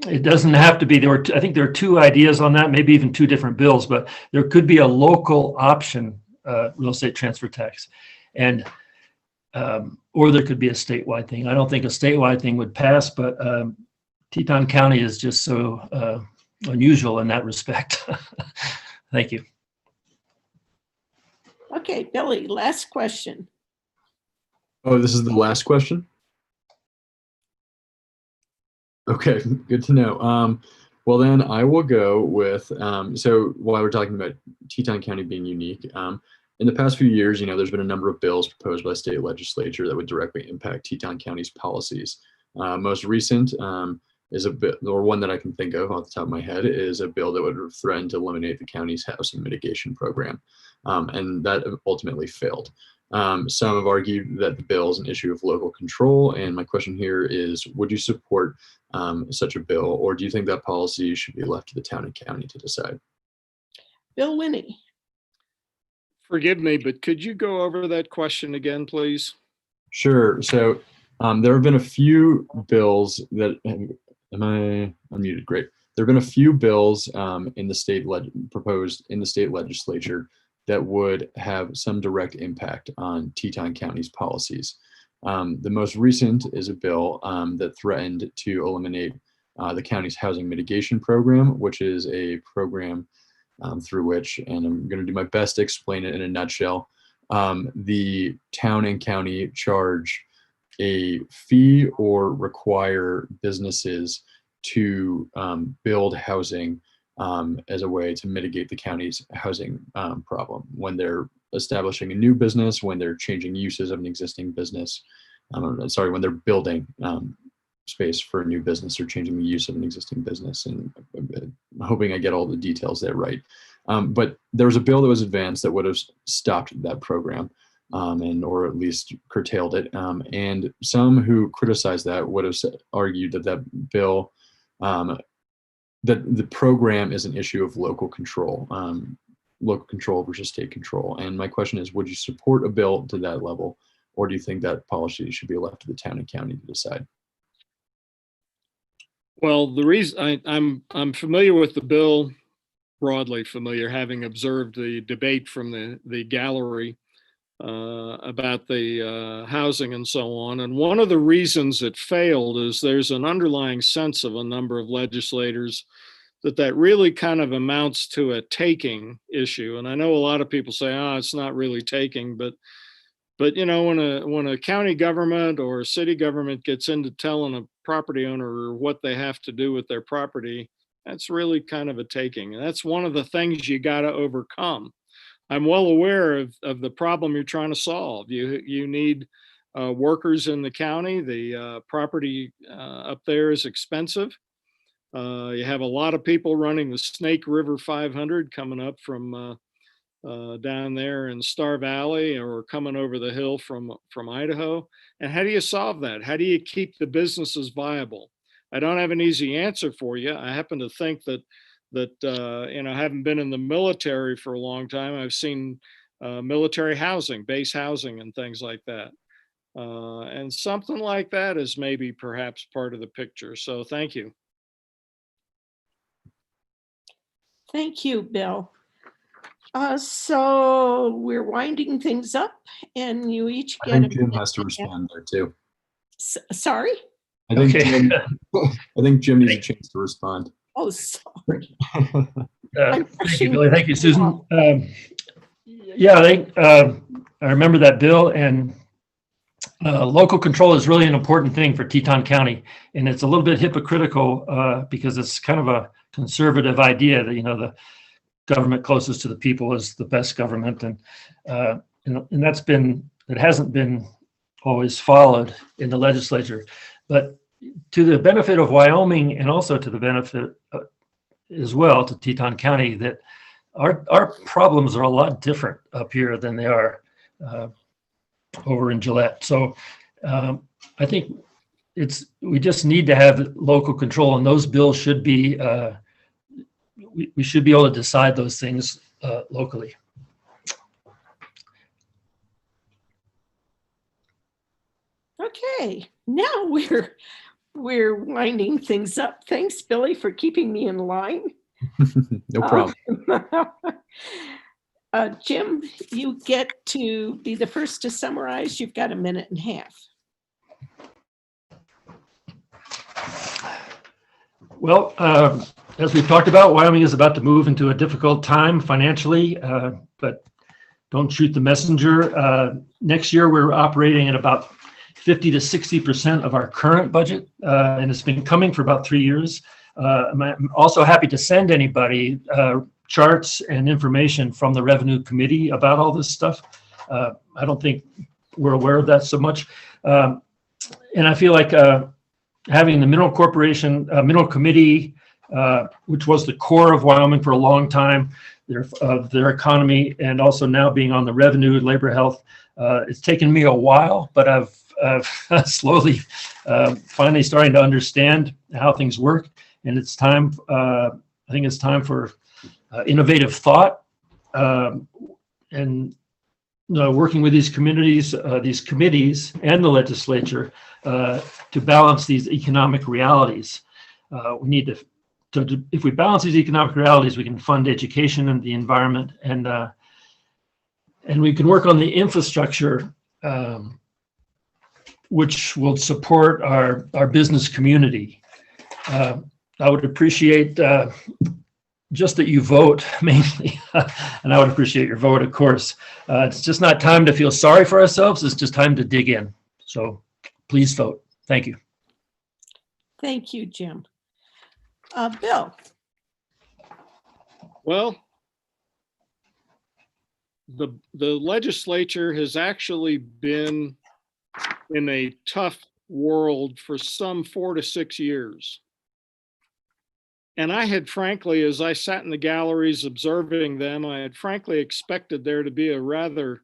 It doesn't have to be, I think there are two ideas on that, maybe even two different bills, but there could be a local option real estate transfer tax, and or there could be a statewide thing. I don't think a statewide thing would pass, but Teton County is just so unusual in that respect. Thank you. Okay, Billy, last question. Oh, this is the last question? Okay, good to know. Well, then I will go with, so while we're talking about Teton County being unique, in the past few years, there's been a number of bills proposed by the state legislature that would directly impact Teton County's policies. Most recent is a bill, or one that I can think of off the top of my head, is a bill that would threaten to eliminate the county's housing mitigation program. And that ultimately failed. Some have argued that the bill is an issue of local control. And my question here is, would you support such a bill, or do you think that policy should be left to the town and county to decide? Bill Winnie. Forgive me, but could you go over that question again, please? Sure. So there have been a few bills that, am I unmuted? Great. There have been a few bills in the state proposed in the state legislature that would have some direct impact on Teton County's policies. The most recent is a bill that threatened to eliminate the county's housing mitigation program, which is a program through which, and I'm going to do my best to explain it in a nutshell, the town and county charge a fee or require businesses to build housing as a way to mitigate the county's housing problem. When they're establishing a new business, when they're changing uses of an existing business, when they're building space for a new business or changing the use of an existing business. And I'm hoping I get all the details there right. But there was a bill that was advanced that would have stopped that program or at least curtailed it. And some who criticized that would have argued that that bill, that the program is an issue of local control versus state control. And my question is, would you support a bill to that level, or do you think that policy should be left to the town and county to decide? Well, the reason I'm familiar with the bill, broadly familiar, having observed the debate from the gallery about the housing and so on. And one of the reasons it failed is there's an underlying sense of a number of legislators that really kind of amounts to a taking issue. And I know a lot of people say, oh, it's not really taking, but you know, when a county government or a city government gets into telling a property owner what they have to do with their property, that's really kind of a taking. And that's one of the things you got to overcome. I'm well aware of the problem you're trying to solve. You need workers in the county. The property up there is expensive. You have a lot of people running the Snake River 500 coming up from down there in Star Valley or coming over the hill from Idaho. And how do you solve that? How do you keep the businesses viable? I don't have an easy answer for you. I happen to think that you know, I haven't been in the military for a long time. I've seen military housing, base housing, and things like that. And something like that is maybe perhaps part of the picture. So thank you. Thank you, Bill. So we're winding things up, and you each I get think Jim has to respond there too. Sorry? I think Okay. I think Jim needs a chance to respond. Oh, sorry. Thank you, Billy. Thank you, Susan. Yeah, I remember that bill, and local control is really an important thing for Teton County, and it's a little bit hypocritical because it's kind of a conservative idea that, you know, the government closest to the people is the best government, and it hasn't been always followed in the legislature. But to the benefit of Wyoming, and also to the benefit as well to Teton County, that our problems are a lot different up here than they are over in Gillette. So I think we just need to have local control, and those bills should be we should be able to decide those things locally. Okay, now we're winding things up. Thanks, Billy, for keeping me in line. No problem. Jim, you get to be the first to summarize. You've got a minute and a half. Well, as we've talked about, Wyoming is about to move into a difficult time financially, but don't shoot the messenger. Next year, we're operating at about 50 to 60% of our current budget, and it's been coming for about 3 years. I'm also happy to send anybody charts and information from the Revenue Committee about all this stuff. I don't think we're aware of that so much. And I feel like having the Mineral Corporation, Mineral Committee, which was the core of Wyoming for a long time, their economy, and also now being on the Revenue, Labor, Health, it's taken me a while, but I've slowly finally starting to understand how things work. And it's time, I think it's time for innovative thought and working with these communities, these committees and the legislature to balance these economic realities. We need to, if we balance these economic realities, we can fund education and the environment, and we can work on the infrastructure which will support our business community. I would appreciate just that you vote mainly, and I would appreciate your vote, of course. It's just not time to feel sorry for ourselves. It's just time to dig in. So please vote. Thank you. Thank you, Jim. Bill. Well, the legislature has actually been in a tough world for some 4 to 6 years. And I had frankly, as I sat in the galleries observing them, I had frankly expected there to be a rather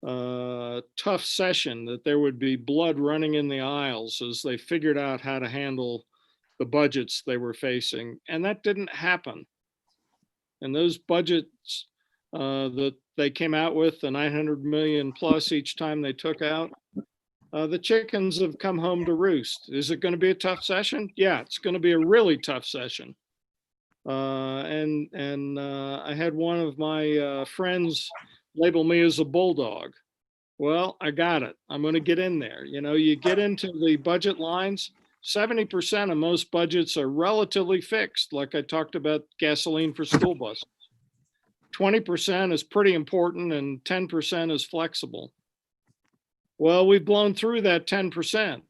tough session, that there would be blood running in the aisles as they figured out how to handle the budgets they were facing. And that didn't happen. And those budgets that they came out with, the 900 million plus each time they took out, The chickens have come home to roost. Is it going to be a tough session? Yeah, it's going to be a really tough session. I had one of my friends label me as a bulldog. Well, I got it. I'm going to get in there. You know, you get into the budget lines, 70% of most budgets are relatively fixed, like I talked about gasoline for school buses. 20% is pretty important and 10% is flexible. Well, we've blown through that 10%.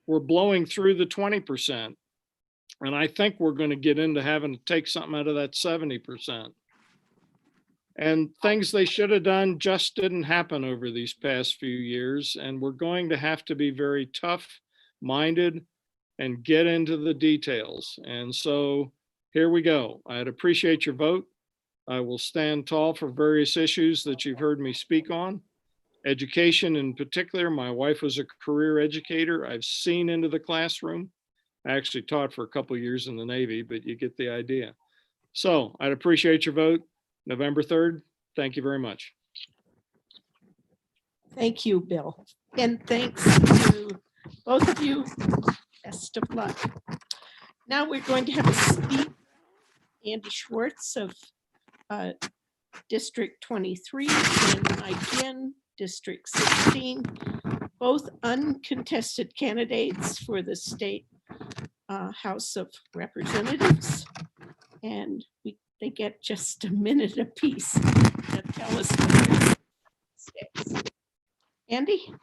We're blowing through the 20%. And I think we're going to get into having to take something out of that 70%. And things they should have done just didn't happen over these past few years. And we're going to have to be very tough-minded and get into the details. And so here we go. I'd appreciate your vote. I will stand tall for various issues that you've heard me speak on. Education in particular, my wife was a career educator. I've seen into the classroom. I actually taught for a couple of years in the Navy, but you get the idea. So I'd appreciate your vote November 3rd. Thank you very much. Thank you, Bill. And thanks to both of you. Best of luck. Now we're going to have a speak. Andy Schwartz of District 23 and again, District 16, both uncontested candidates for the state House of Representatives. And they get just a minute apiece to tell us what their states. Andy?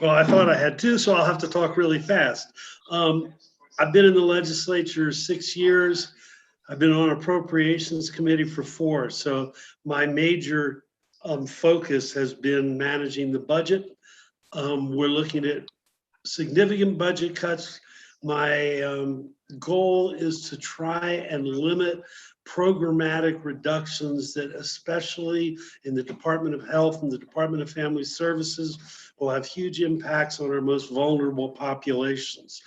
Well, I thought I had two, so I'll have to talk really fast. I've been in the legislature 6 years. I've been on appropriations committee for 4. So my major focus has been managing the budget. We're looking at significant budget cuts. My goal is to try and limit programmatic reductions that, especially in the Department of Health and the Department of Family Services, will have huge impacts on our most vulnerable populations.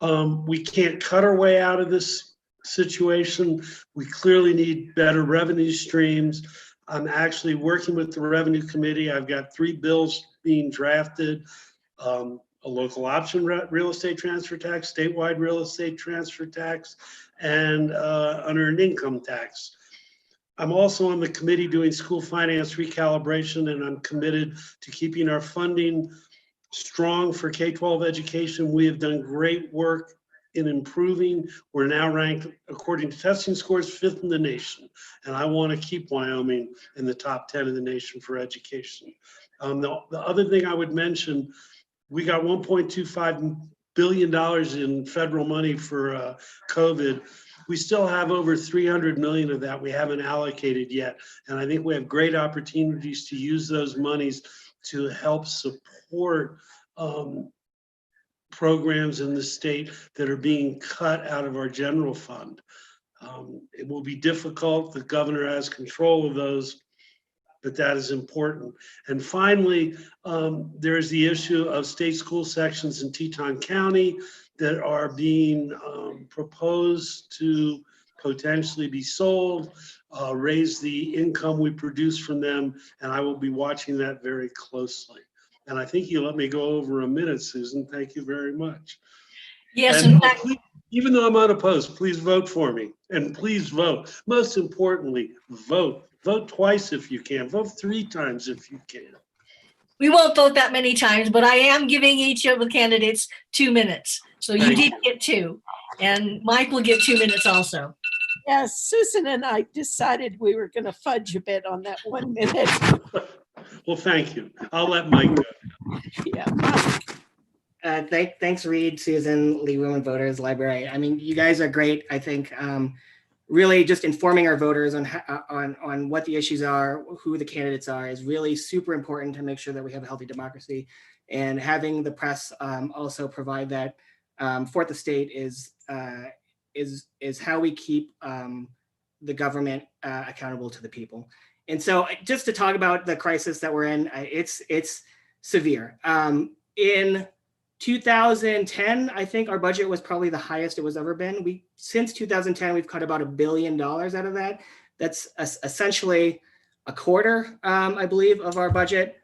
We can't cut our way out of this situation. We clearly need better revenue streams. I'm actually working with the Revenue Committee. I've got 3 bills being drafted. A local option real estate transfer tax, statewide real estate transfer tax, and unearned income tax. I'm also on the committee doing school finance recalibration, and I'm committed to keeping our funding strong for K-12 education. We have done great work in improving. We're now ranked, according to testing scores, 5th in the nation. And I want to keep Wyoming in the top 10 in the nation for education. The other thing I would mention, we got $1.25 billion in federal money for COVID. We still have over 300 million of that we haven't allocated yet. And I think we have great opportunities to use those monies to help support programs in the state that are being cut out of our general fund. It will be difficult. The governor has control of those, but that is important. And finally, there is the issue of state school sections in Teton County that are being proposed to potentially be sold, raise the income we produce from them, and I will be watching that very closely. And I think you let me go over a minute, Susan. Thank you very much. Yes, and in fact, please, even though I'm unopposed, please vote for me. And please vote. Most importantly, vote. Vote twice if you can. Vote 3 times if you can. we won't vote that many times, but I am giving each of the candidates 2 minutes. So you did get 2, and Mike will get 2 minutes also. Yes, Susan and I decided we were going to fudge a bit on that 1 minute. Well, thank you. I'll let Mike go. Yeah. Thanks, Reed, Susan, League of Women Voters, Library. I mean, you guys are great. I think really just informing our voters on what the issues are, who the candidates are, is really super important to make sure that we have a healthy democracy. And having the press also provide that for the state is how we keep the government accountable to the people. And so just to talk about the crisis that we're in, it's severe. In 2010, I think our budget was probably the highest it was ever been. Since 2010, we've cut about $1 billion out of that. That's essentially a quarter, I believe, of our budget.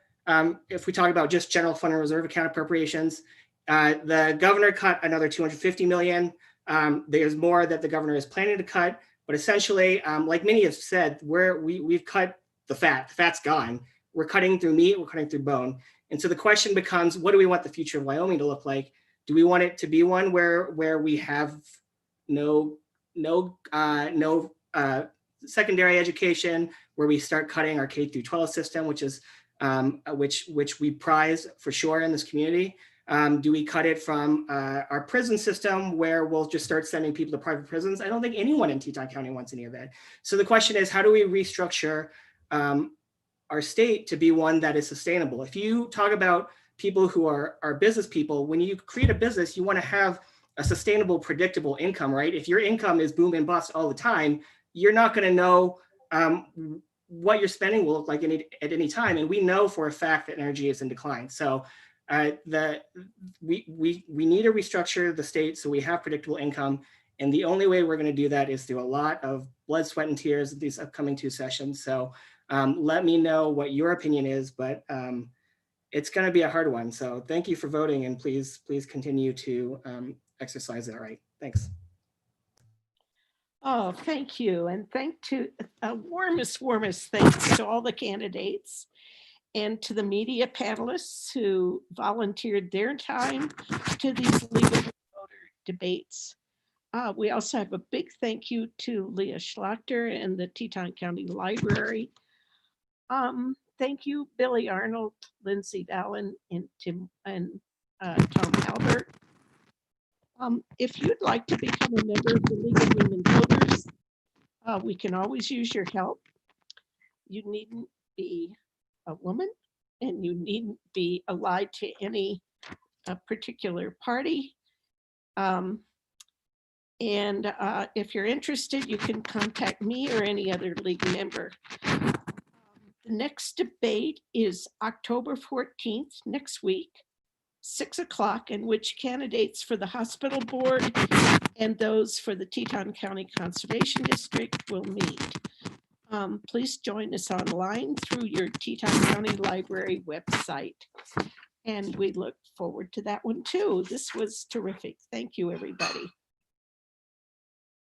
if we talk about just general fund and reserve account appropriations, the governor cut another 250 million. There's more that the governor is planning to cut, but essentially, like many have said, we've cut the fat. The fat's gone. We're cutting through meat. We're cutting through bone. And so the question becomes, what do we want the future of Wyoming to look like? Do we want it to be one where we have no secondary education, where we start cutting our K through 12 system, which is which we prize for sure in this community? Do we cut it from our prison system, where we'll just start sending people to private prisons? I don't think anyone in Teton County wants any of that. So the question is, how do we restructure our state to be one that is sustainable? If you talk about people who are business people, when you create a business, you want to have a sustainable, predictable income, right? If your income is boom and bust all the time, you're not going to know what your spending will look like at any time. And we know for a fact that energy is in decline. So we need to restructure the state so we have predictable income. And the only way we're going to do that is through a lot of blood, sweat, and tears of these upcoming 2 sessions. So let me know what your opinion is, but it's going to be a hard one. So thank you for voting, and please continue to exercise that right. Thanks. Oh, thank you. And warmest thanks to all the candidates and to the media panelists who volunteered their time to these legal voter debates. We also have a big thank you to Leah Schlachter and the Teton County Library. Thank you, Billy Arnold, Lindsay Dallin, and Tom Albert. If you'd like to become a member of the League of Women Voters, we can always use your help. You needn't be a woman, and you needn't be allied to any particular party. If you're interested, you can contact me or any other league member. The next debate is October 14th, next week, 6 o'clock, in which candidates for the hospital board and those for the Teton County Conservation District will meet. Please join us online through your Teton County Library website. And we look forward to that one too. This was terrific. Thank you, everybody.